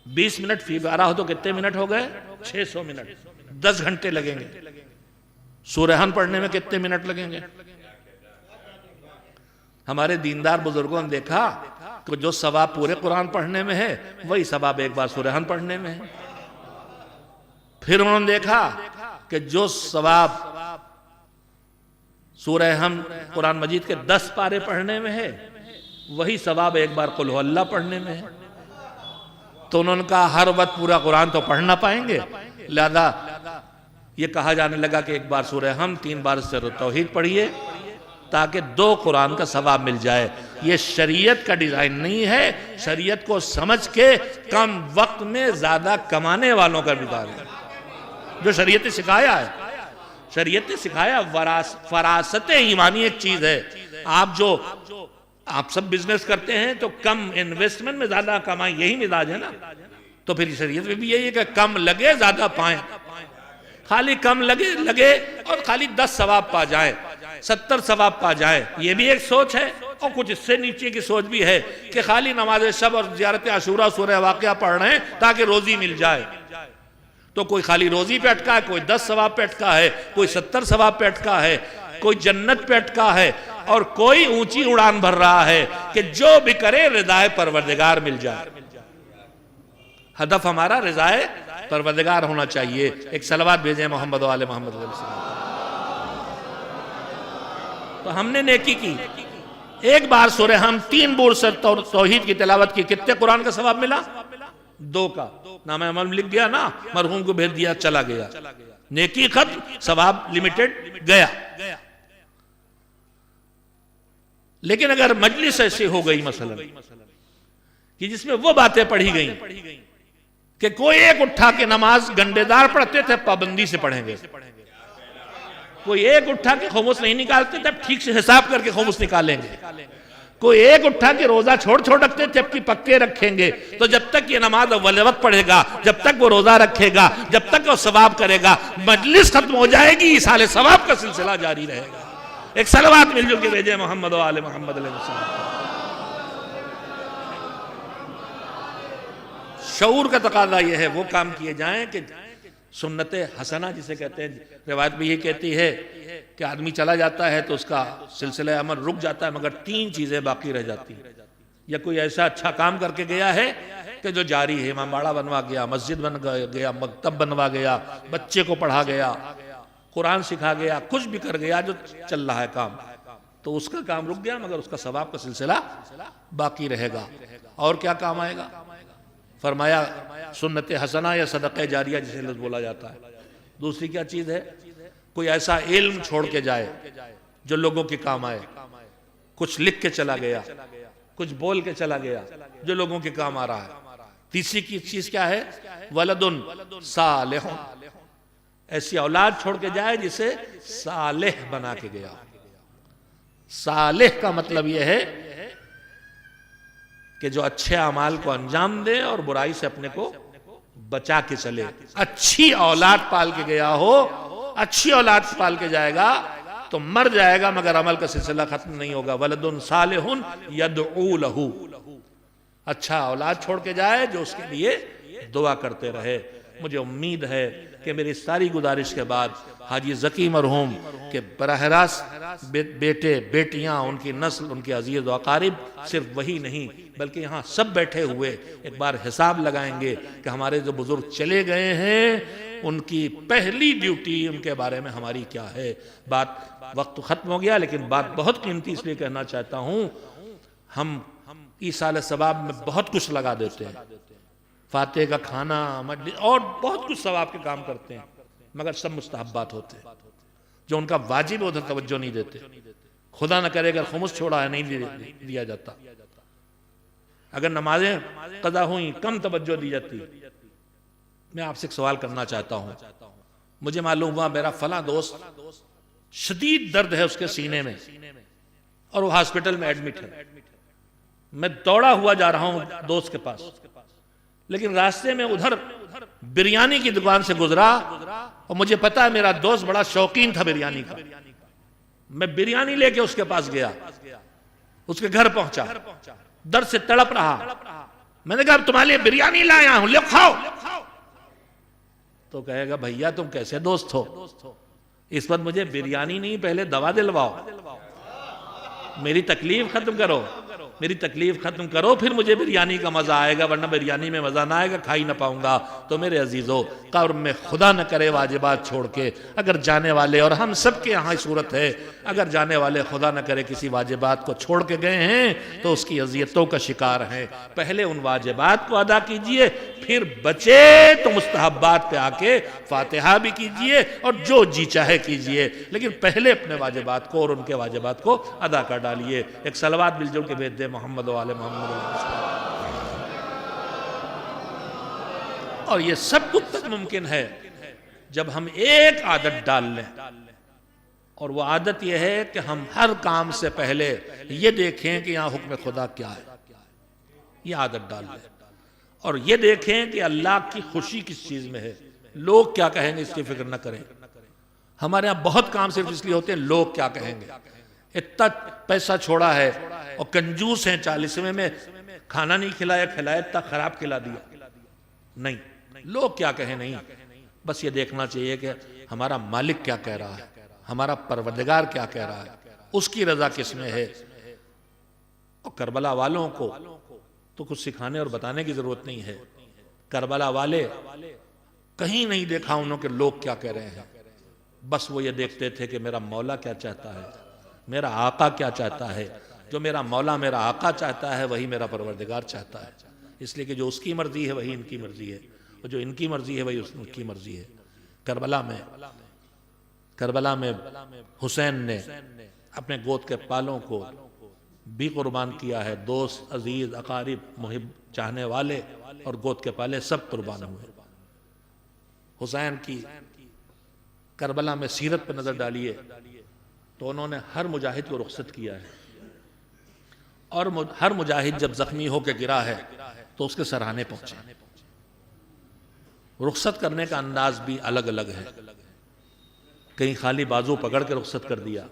20 منٹ فی پارہ ہو تو کتنے منٹ ہو گئے, 600 منٹ, 10 گھنٹے لگیں گے. سورہ حمد پڑھنے میں کتنے منٹ لگیں گے. ہمارے دیندار بزرگوں نے دیکھا کہ جو ثواب پورے قرآن پڑھنے میں ہے وہی ثواب 1 بار سورہ حمد پڑھنے میں ہے. پھر انہوں نے دیکھا کہ جو ثواب سورہ حمد قرآن مجید کے 10 پارے پڑھنے میں ہے وہی ثواب 1 بار قل ہو اللہ پڑھنے میں ہے. تو انہوں نے کہا ہر وقت پورا قرآن تو پڑھ نہ پائیں گے, لہذا یہ کہا جانے لگا کہ 1 بار سورہ حمد, 3 بار سورہ توحید پڑھیے تاکہ 2 قرآن کا ثواب مل جائے. یہ شریعت کا ڈیزائن نہیں ہے, شریعت کو سمجھ کے کم وقت میں زیادہ کمانے والوں کا مثال ہے جو شریعت نے سکھایا ہے. شریعت نے سکھایا فراست ایمانی ایک چیز ہے. آپ سب بزنس کرتے ہیں تو کم انویسٹمنٹ میں زیادہ کمائیں, یہی مزاج ہے نا. تو پھر شریعت میں بھی یہی ہے کہ کم لگے زیادہ پائیں. خالی کم لگے اور خالی 10 ثواب پا جائیں, 70 ثواب پا جائیں, یہ بھی ایک سوچ ہے. اور کچھ اس سے نیچے کی سوچ بھی ہے کہ خالی نماز شب اور زیارت عاشورہ سورہ واقعہ پڑھ رہے ہیں تاکہ روزی مل جائے. تو کوئی خالی روزی پہ اٹکا ہے, کوئی 10 ثواب پہ اٹکا ہے, کوئی 70 ثواب پہ اٹکا ہے, کوئی جنت پہ اٹکا ہے, اور کوئی اونچی اڑان بھر رہا ہے کہ جو بھی کرے رضائے پروردگار مل جائے. ہدف ہمارا رضائے پروردگار ہونا چاہیے. ایک صلوات بھیجیں محمد و آل محمد علیہ وسلم. تو ہم نے نیکی کی, 1 بار سورہ حمد, 3 بار سورہ توحید کی تلاوت کی, کتنے قرآن کا ثواب ملا, 2 کا. نام عمل لکھ گیا نا, مرحوم کو بھیج دیا, چلا گیا, نیکی ختم, ثواب لمیٹڈ گیا. لیکن اگر مجلس ایسی ہو گئی مثلا کہ جس میں وہ باتیں پڑھی گئیں کہ کوئی ایک اٹھا کے نماز گنڈے دار پڑھتے تھے, پابندی سے پڑھیں گے, کوئی ایک اٹھا کے خمس نہیں نکالتے تھے, ٹھیک سے حساب کر کے خمس نکالیں گے, کوئی ایک اٹھا کے روزہ چھوڑ رکھتے تھے جبکہ پکے رکھیں گے. تو جب تک یہ نماز اول وقت پڑھے گا, جب تک وہ روزہ رکھے گا, جب تک وہ ثواب کرے گا, مجلس ختم ہو جائے گی, سال ثواب کا سلسلہ جاری رہے گا. ایک صلوات مل جو کے بھیجے محمد و آل محمد علیہ وسلم. شعور کا تقاضا یہ ہے وہ کام کیے جائیں کہ سنت حسنہ جسے کہتے ہیں، روایت بھی یہ کہتی ہے کہ آدمی چلا جاتا ہے تو اس کا سلسلہ عمل رک جاتا ہے مگر 3 چیزیں باقی رہ جاتی ہیں۔ یا کوئی ایسا اچھا کام کر کے گیا ہے کہ جو جاری ہے، امام باڑہ بنوا گیا، مسجد بن گیا، مکتب بنوا گیا، بچے کو پڑھا گیا، قرآن سکھا گیا، کچھ بھی کر گیا جو چل رہا ہے کام، تو اس کا کام رک گیا مگر اس کا ثواب کا سلسلہ باقی رہے گا۔ اور کیا کام آئے گا؟ فرمایا سنت حسنہ یا صدقہ جاریہ جسے لفظ بولا جاتا ہے۔ دوسری کیا چیز ہے؟ کوئی ایسا علم چھوڑ کے جائے جو لوگوں کے کام آئے، کچھ لکھ کے چلا گیا، کچھ بول کے چلا گیا جو لوگوں کے کام آ رہا ہے۔ تیسری کی چیز کیا ہے؟ ولد صالح، ایسی اولاد چھوڑ کے جائے جسے صالح بنا کے گیا۔ صالح کا مطلب یہ ہے کہ جو اچھے اعمال کو انجام دے اور برائی سے اپنے کو بچا کے چلے۔ اچھی اولاد پال کے گیا ہو، اچھی اولاد پال کے جائے گا تو مر جائے گا مگر عمل کا سلسلہ ختم نہیں ہوگا۔ ولد صالح یدعو لہ، اچھا اولاد چھوڑ کے جائے جو اس کے لیے دعا کرتے رہے۔ مجھے امید ہے کہ میری ساری گزارش کے بعد حاجی ذکی مرحوم کے براہ راست بیٹے بیٹیاں، ان کی نسل، ان کے عزیز و اقارب، صرف وہی نہیں بلکہ یہاں سب بیٹھے ہوئے ایک بار حساب لگائیں گے کہ ہمارے جو بزرگ چلے گئے ہیں ان کی پہلی ڈیوٹی ان کے بارے میں ہماری کیا ہے۔ وقت ختم ہو گیا لیکن بات بہت قیمتی اس لیے کہنا چاہتا ہوں، ہم ایصال ثواب میں بہت کچھ لگا دیتے ہیں، فاتح کا کھانا اور بہت کچھ ثواب کے کام کرتے ہیں مگر سب مستحبات ہوتے ہیں، جو ان کا واجب ہے ادھر توجہ نہیں دیتے۔ خدا نہ کرے اگر خمس چھوڑا ہے نہیں دیا جاتا، اگر نمازیں قضا ہوئیں کم توجہ دی جاتی۔ میں آپ سے ایک سوال کرنا چاہتا ہوں، مجھے معلوم ہوا میرا فلاں دوست شدید درد ہے اس کے سینے میں اور وہ ہاسپٹل میں ایڈمٹ ہے، میں دوڑا ہوا جا رہا ہوں دوست کے پاس، لیکن راستے میں ادھر بریانی کی دکان سے گزرا اور مجھے پتا ہے میرا دوست بڑا شوقین تھا بریانی کا، میں بریانی لے کے اس کے پاس گیا، اس کے گھر پہنچا، درد سے تڑپ رہا، میں نے کہا تمہارے لیے بریانی لایا ہوں، لے کھاؤ۔ تو کہے گا بھیا تم کیسے دوست ہو، اس وقت مجھے بریانی نہیں پہلے دوا دلواؤ، میری تکلیف ختم کرو، میری تکلیف ختم کرو پھر مجھے بریانی کا مزہ آئے گا، ورنہ بریانی میں مزہ نہ آئے گا، کھا ہی نہ پاؤں گا۔ تو میرے عزیزو، قبر میں خدا نہ کرے واجبات چھوڑ کے اگر جانے والے، اور ہم سب کے یہاں صورت ہے، اگر جانے والے خدا نہ کرے کسی واجبات کو چھوڑ کے گئے ہیں تو اس کی اذیتوں کا شکار ہیں۔ پہلے ان واجبات کو ادا کیجئے، پھر بچے تو مستحبات پہ آ کے فاتحہ بھی کیجئے اور جو جی چاہے کیجئے، لیکن پہلے اپنے واجبات کو اور ان کے واجبات کو ادا کر ڈالیے۔ ایک صلوات مل جل کے بھیج دے محمد و آل محمد۔ اور یہ سب کچھ تک ممکن ہے جب ہم ایک عادت ڈال لیں، اور وہ عادت یہ ہے کہ ہم ہر کام سے پہلے یہ دیکھیں کہ یہاں حکم خدا کیا ہے، یہ عادت ڈال لیں، اور یہ دیکھیں کہ اللہ کی خوشی کس چیز میں ہے، لوگ کیا کہیں گے اس کی فکر نہ کریں۔ ہمارے ہاں بہت کام صرف اس لیے ہوتے ہیں لوگ کیا کہیں گے، اتنا پیسہ چھوڑا ہے اور کنجوس ہیں، 40ویں میں کھانا نہیں کھلایا اتنا خراب کھلا دیا، نہیں، لوگ کیا کہیں نہیں، بس یہ دیکھنا چاہیے کہ ہمارا مالک کیا کہہ رہا ہے، ہمارا پروردگار کیا کہہ رہا ہے، اس کی رضا کس میں ہے۔ اور کربلا والوں کو تو کچھ سکھانے اور بتانے کی ضرورت نہیں ہے، کربلا والے کہیں نہیں دیکھا انہوں کہ لوگ کیا کہہ رہے ہیں، بس وہ یہ دیکھتے تھے کہ میرا مولا کیا چاہتا ہے، میرا آقا کیا چاہتا ہے، جو میرا مولا میرا آقا چاہتا ہے وہی میرا پروردگار چاہتا ہے، اس لیے کہ جو اس کی مرضی ہے وہی ان کی مرضی ہے، اور جو ان کی مرضی ہے وہی ان کی مرضی ہے۔ کربلا میں حسین نے اپنے گود کے پالوں کو بھی قربان کیا ہے، دوست، عزیز، اقارب، محب، چاہنے والے اور گود کے پالے سب قربان ہوئے۔ حسین کی کربلا میں سیرت پر نظر ڈالیے تو انہوں نے ہر مجاہد کو رخصت کیا ہے، اور ہر مجاہد جب زخمی ہو کے گرا ہے تو اس کے سراہنے پہنچے۔ رخصت کرنے کا انداز بھی الگ الگ ہے، کہیں خالی بازو پکڑ کے رخصت کر دیا،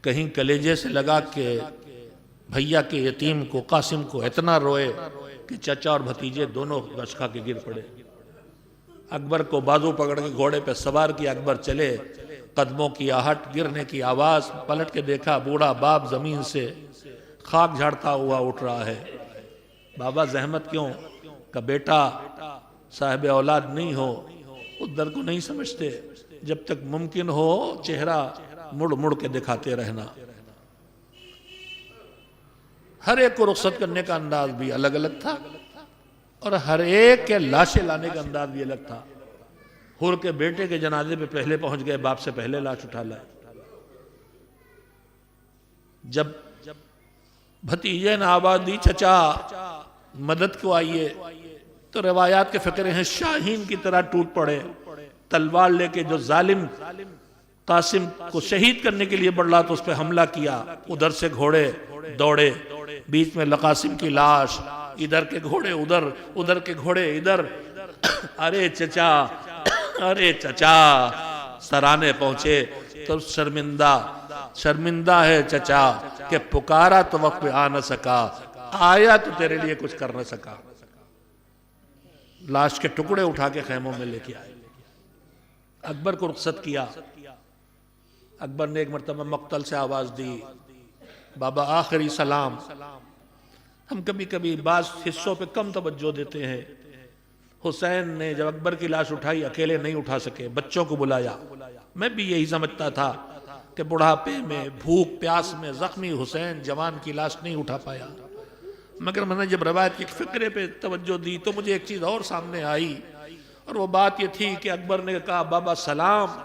کہیں کلیجے سے لگا کے بھیا کے یتیم کو قاسم کو اتنا روئے کہ چچا اور بھتیجے دونوں غش کھا کے گر پڑے۔ اکبر کو بازو پکڑ کے گھوڑے پہ سوار کیا، اکبر چلے، قدموں کی آہٹ، گرنے کی آواز، پلٹ کے دیکھا بوڑھا باپ زمین سے خاک جھاڑتا ہوا اٹھ رہا ہے۔ بابا زحمت کیوں؟ کہ بیٹا صاحب اولاد نہیں ہو، اس در کو نہیں سمجھتے، جب تک ممکن ہو چہرہ مڑ مڑ کے دکھاتے رہنا۔ ہر ایک کو رخصت کرنے کا انداز بھی الگ الگ تھا، اور ہر ایک کے لاشیں لانے کا انداز بھی الگ تھا۔ حور کے بیٹے کے جنازے پہ پہلے پہنچ گئے، باپ سے پہلے لاش اٹھا لائے۔ جب بھتیجے نے آواز دی چچا مدد کو آئیے، تو روایات کے فقرے ہیں شاہین کی طرح ٹوٹ پڑے، تلوار لے کے جو ظالم قاسم کو شہید کرنے کے لیے بڑھ رہا تو اس پہ حملہ کیا۔ ادھر سے گھوڑے دوڑے، بیچ میں لقاسم کی لاش، ادھر کے گھوڑے ادھر، ادھر کے گھوڑے ادھر۔ ارے چچا، ارے چچا، سرانے پہنچے تو شرمندہ ہے چچا کہ پکارا تو وقت پہ آ نہ سکا، آیا تو تیرے لیے کچھ کر نہ سکا۔ لاش کے ٹکڑے اٹھا کے خیموں میں لے کے آئے، اکبر کو رخصت کیا۔ اکبر نے ایک مرتبہ مقتل سے آواز دی، بابا آخری سلام۔ ہم کبھی کبھی بعض حصوں پہ کم توجہ دیتے ہیں۔ حسین نے جب اکبر کی لاش اٹھائی، اکیلے نہیں اٹھا سکے، بچوں کو بلایا۔ میں بھی یہی سمجھتا تھا کہ بڑھاپے میں، بھوک پیاس میں زخمی حسین جوان کی لاش نہیں اٹھا پایا، مگر میں نے جب روایت کے فقرے پہ توجہ دی تو مجھے ایک چیز اور سامنے آئی، اور وہ بات یہ تھی کہ اکبر نے کہا بابا سلام،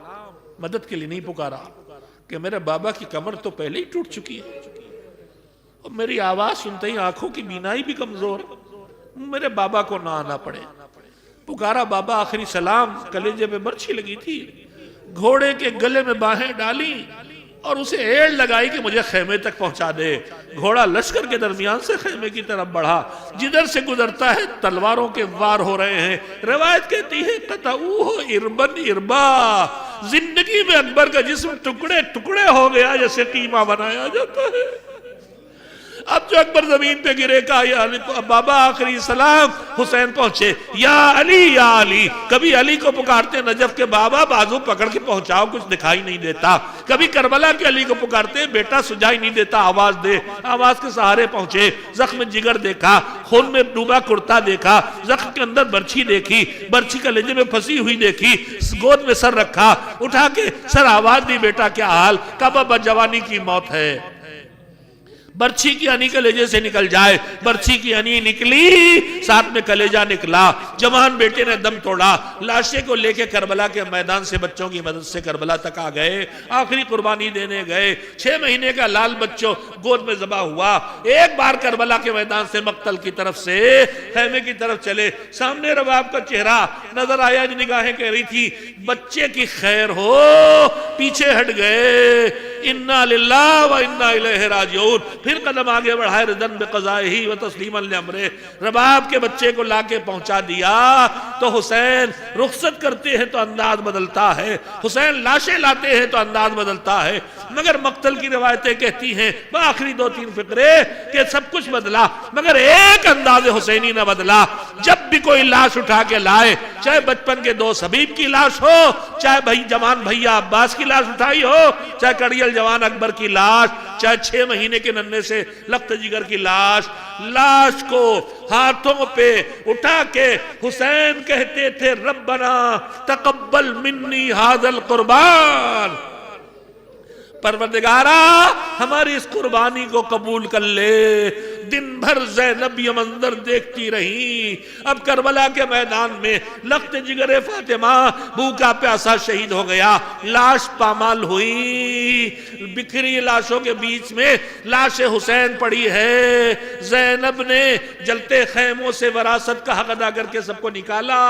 مدد کے لیے نہیں پکارا، کہ میرے بابا کی کمر تو پہلے ہی ٹوٹ چکی ہے، اور میری آواز سنتے ہی آنکھوں کی بینائی بھی کمزور، میرے بابا کو نہ آنا پڑے۔ پکارا بابا آخری سلام، کلیجے پہ برچھی لگی تھی، گھوڑے کے گلے میں باہیں ڈالی اور اسے ایڑ لگائی کہ مجھے خیمے تک پہنچا دے۔ گھوڑا لشکر کے درمیان سے خیمے کی طرف بڑھا، جدھر سے گزرتا ہے تلواروں کے وار ہو رہے ہیں۔ روایت کہتی ہے قطعوہ اربن اربا، زندگی میں اکبر کا جسم ٹکڑے ٹکڑے ہو گیا جیسے قیمہ بنایا جاتا ہے۔ اب جو اکبر زمین پہ گرے کہا یا علی، بابا آخری سلام، حسین پہنچے، یا علی یا علی، کبھی علی کو پکارتے نجف کے بابا بازو پکڑ کے پہنچاؤ، کچھ دکھائی نہیں دیتا، کبھی کربلا کے علی کو پکارتے بیٹا سجائی نہیں دیتا، آواز دے، آواز کے سہارے پہنچے، زخم جگر دیکھا، خون میں ڈوبا کرتا دیکھا، زخم کے اندر برچھی دیکھی، برچھی کلیجے میں پھنسی ہوئی دیکھی، گود میں سر رکھا، اٹھا کے سر آواز دی بیٹا کیا حال؟ کہا بابا جوانی کی موت ہے، برچھی کی انی کلیجے سے نکل جائے، برچھی کی انی نکلی، ساتھ میں کلیجہ نکلا، جوان بیٹے نے دم توڑا، لاشے کو لے کے کربلا کے میدان سے بچوں کی مدد سے کربلا تک آ گئے، آخری قربانی دینے گئے، 6 مہینے کا لال بچوں گود میں ذبح ہوا، ایک بار کربلا کے میدان سے مقتل کی طرف سے خیمے کی طرف چلے، سامنے رباب کا چہرہ نظر آیا، جو نگاہیں کہہ رہی تھی بچے کی خیر ہو، پیچھے ہٹ گئے، انا للہ و انا الیہ راجعون، پھر قدم آگے بڑھائے، رضن بقضائہ و تسلیما لامرہ، رباب کے بچے کو لا کے پہنچا دیا۔ تو حسین رخصت کرتے ہیں تو انداز بدلتا ہے، حسین لاشیں لاتے ہیں تو انداز بدلتا ہے، مگر مقتل کی روایتیں کہتی ہیں بآخری 2-3 فقرے کہ سب کچھ بدلا مگر ایک انداز حسینی نہ بدلا۔ جب بھی کوئی لاش اٹھا کے لائے، چاہے بچپن کے دوست حبیب کی لاش ہو، چاہے جوان بھیا عباس کی لاش اٹھائی ہو، چاہے کڑیل جوان اکبر کی لاش، چاہے 6 مہینے کے ننھے سے لخت جگر کی لاش کو ہاتھوں پہ اٹھا کے حسین کہتے تھے ربنا تقبل منی ھذا القربان، پروردگارا ہماری اس قربانی کو قبول کر لے۔ دن بھر زینب یہ منظر دیکھتی رہی، اب کربلا کے میدان میں لخت جگر فاطمہ بھوکا پیاسا شہید ہو گیا، لاش پامال ہوئی، بکھری لاشوں کے بیچ میں لاش حسین پڑی ہے۔ زینب نے جلتے خیموں سے وراثت کا حق ادا کر کے سب کو نکالا،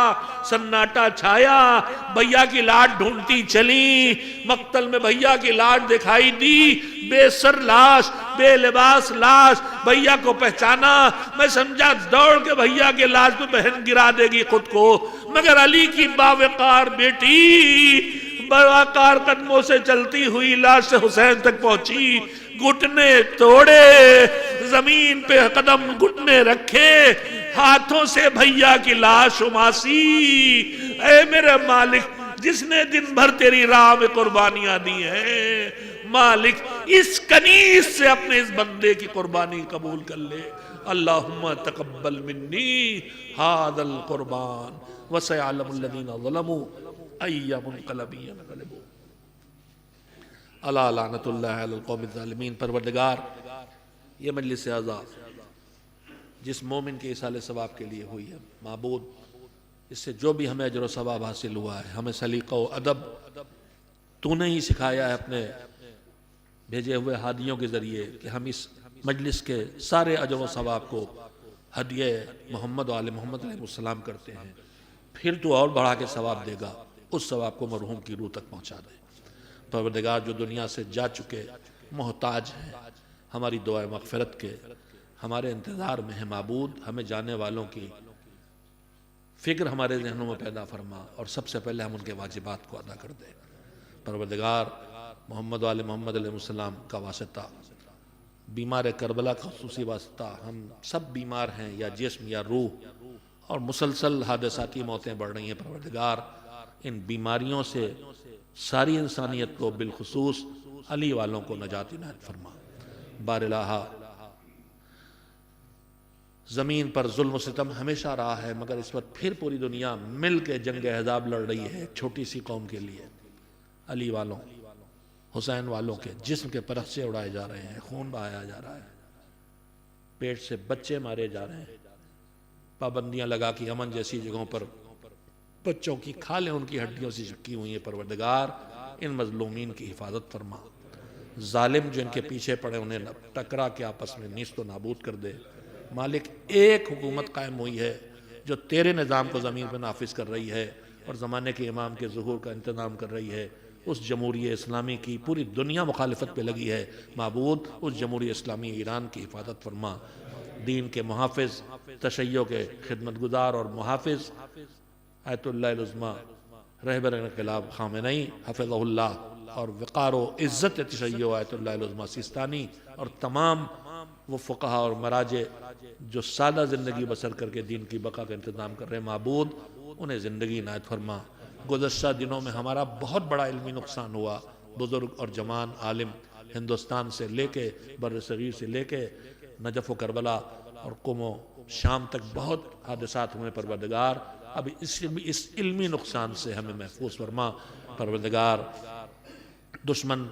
سناٹا چھایا، بھیا کی لاش ڈھونڈتی چلی، مقتل میں بھیا کی لاش دکھائی دی، بے سر لاش، بے لباس لاش، بھیا کو پہچانا، میں سمجھا دوڑ کے بھیا کے لاش پہ بہن گرا دے گی خود کو، مگر علی کی باوقار بیٹی باوقار قدموں سے چلتی ہوئی لاش سے حسین تک پہنچی، گھٹنے توڑے، زمین پہ قدم گھٹنے رکھے، ہاتھوں سے بھیا کی لاش اماسی۔ اے میرے مالک جس نے دن بھر تیری راہ میں قربانیاں دی ہیں، مالک اس کنیز سے اپنے اس بندے کی قربانی قبول کر لے۔ اللہم تقبل منی ھذا القربان وسيعلم الذين ظلموا أي منقلب ينقلبون۔ الا لعنت اللہ علی القوم الظالمین۔ پروردگار یہ مجلس اعزا جس مومن کے اصال ثواب کے لیے ہوئی ہے، معبود اس سے جو بھی ہمیں اجر و ثواب حاصل ہوا ہے، ہمیں سلیقہ و ادب تو نے ہی سکھایا ہے اپنے بھیجے ہوئے ہادیوں کے ذریعے کہ ہم اس مجلس کے سارے اجر و ثواب کو ہدیہ محمد و آل محمد علیہ السلام کرتے ہیں، پھر تو اور بڑھا کے ثواب دے گا، اس ثواب کو مرحوم کی روح تک پہنچا دے۔ پروردگار جو دنیا سے جا چکے محتاج ہیں، ہماری دعائے مغفرت کے ہمارے انتظار میں ہے، معبود ہمیں جانے والوں کی فکر ہمارے ذہنوں میں پیدا فرما، اور سب سے پہلے ہم ان کے واجبات کو ادا کر دیں۔ پروردگار محمد و آل محمد علیہ السلام کا واسطہ، بیمار کربلا کا خصوصی واسطہ، ہم سب بیمار ہیں یا جسم یا روح، اور مسلسل حادثاتی موتیں بڑھ رہی ہیں۔ پروردگار ان بیماریوں سے ساری انسانیت کو بالخصوص علی والوں کو نجات عنایت فرما۔ بار الہا زمین پر ظلم و ستم ہمیشہ رہا ہے، مگر اس وقت پھر پوری دنیا مل کے جنگ احزاب لڑ رہی ہے ایک چھوٹی سی قوم کے لیے۔ علی والوں، حسین والوں کے جسم کے پرخچے اڑائے جا رہے ہیں، خون بہایا جا رہا ہے، پیٹ سے بچے مارے جا رہے ہیں، پابندیاں لگا کے امن جیسی جگہوں پر بچوں کی کھالیں ان کی ہڈیوں سے چپکی ہوئی ہیں۔ پروردگار ان مظلومین کی حفاظت فرما، ظالم جو ان کے پیچھے پڑے انہیں ٹکرا کے آپس میں نیست و نابود کر دے۔ مالک ایک حکومت قائم ہوئی ہے جو تیرے نظام کو زمین پہ نافذ کر رہی ہے اور زمانے کے امام کے ظہور کا انتظام کر رہی ہے، اس جمہوریہ اسلامی کی پوری دنیا مخالفت پہ لگی ہے۔ معبود اس جمہوریہ اسلامی ایران کی حفاظت فرما، دین کے محافظ، تشیع کے خدمت گزار اور محافظ آیت اللہ العظمیٰ رہبر انقلاب خامنئی حفظہ اللہ، اور وقار و عزت تشیع آیت اللہ العظمیٰ سیستانی، اور تمام وہ فقہا اور مراجع جو سادہ زندگی بسر کر کے دین کی بقا کا انتظام کر رہے ہیں، معبود انہیں زندگی عنایت فرما۔ گزشتہ دنوں میں ہمارا بہت بڑا علمی نقصان ہوا، بزرگ اور جوان عالم ہندوستان سے لے کے بر صغیر سے لے کے نجف و کربلا اور قم و شام تک بہت حادثات ہوئے۔ پروردگار اب اس علمی نقصان سے ہمیں محفوظ فرما۔ پروردگار دشمن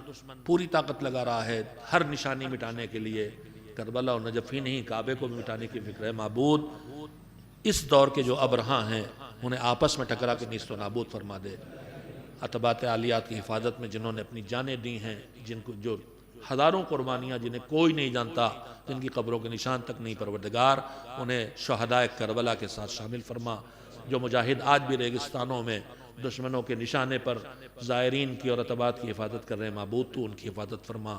پوری طاقت لگا رہا ہے ہر نشانی مٹانے کے لیے، کربلا اور نجف ہی نہیں کعبے کو بھی مٹانے کی فکر ہے۔ معبود اس دور کے جو ابرہاں ہیں انہیں آپس میں ٹکرا کے نیست و نابود فرما دے۔ اتباعت عالیات کی حفاظت میں جنہوں نے اپنی جانیں دی ہیں، جن کو جو ہزاروں قربانیاں جنہیں کوئی نہیں جانتا، جن کی قبروں کے نشان تک نہیں، پروردگار انہیں شہدائے کربلا کے ساتھ شامل فرما۔ جو مجاہد آج بھی ریگستانوں میں دشمنوں کے نشانے پر زائرین کی اور اتباعت کی حفاظت کر رہے ہیں، معبود تو ان کی حفاظت فرما۔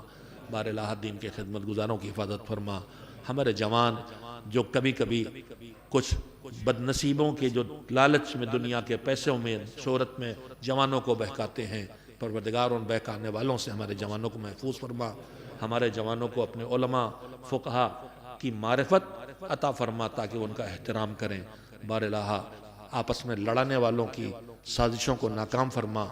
بار الہ دین کے خدمت گزاروں کی حفاظت فرما۔ ہمارے جوان جو کبھی کبھی کچھ بد نصیبوں کے جو لالچ میں دنیا کے پیسوں میں شہرت میں جوانوں کو بہکاتے ہیں، پروردگار ان بہکانے والوں سے ہمارے جوانوں کو محفوظ فرما۔ ہمارے جوانوں کو اپنے علماء فقہا کی معرفت عطا فرما تاکہ وہ ان کا احترام کریں۔ بار الہ آپس میں لڑانے والوں کی سازشوں کو ناکام فرما۔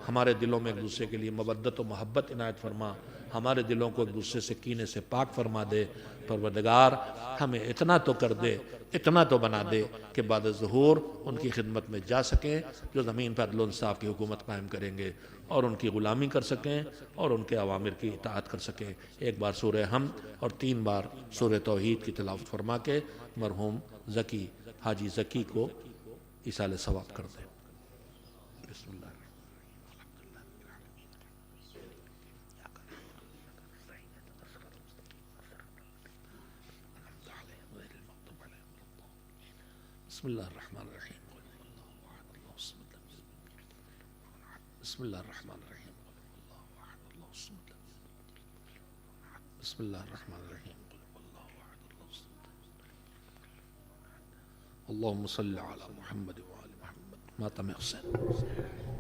ہمارے دلوں میں ایک دوسرے کے لیے مودت و محبت عنایت فرما۔ ہمارے دلوں کو ایک دوسرے سے کینے سے پاک فرما دے۔ پروردگار ہمیں اتنا تو کر دے، اتنا تو بنا دے کہ بعد ظہور ان کی خدمت میں جا سکیں جو زمین پر عدل و انصاف کی حکومت قائم کریں گے، اور ان کی غلامی کر سکیں اور ان کے اوامر کی اطاعت کر سکیں۔ ایک بار سورہ حمد اور 3 بار سورہ توحید کی تلاوت فرما کے مرحوم ذکی حاجی ذکی کو ایصال ثواب کر دیں۔ بسم اللہ۔ بسم اللہ الرحمن الرحیم۔ بسم اللہ الرحمن الرحیم۔ بسم اللہ الرحمن الرحیم۔ اللہم صلی علی محمد وعلی محمد۔ ماتم حسین۔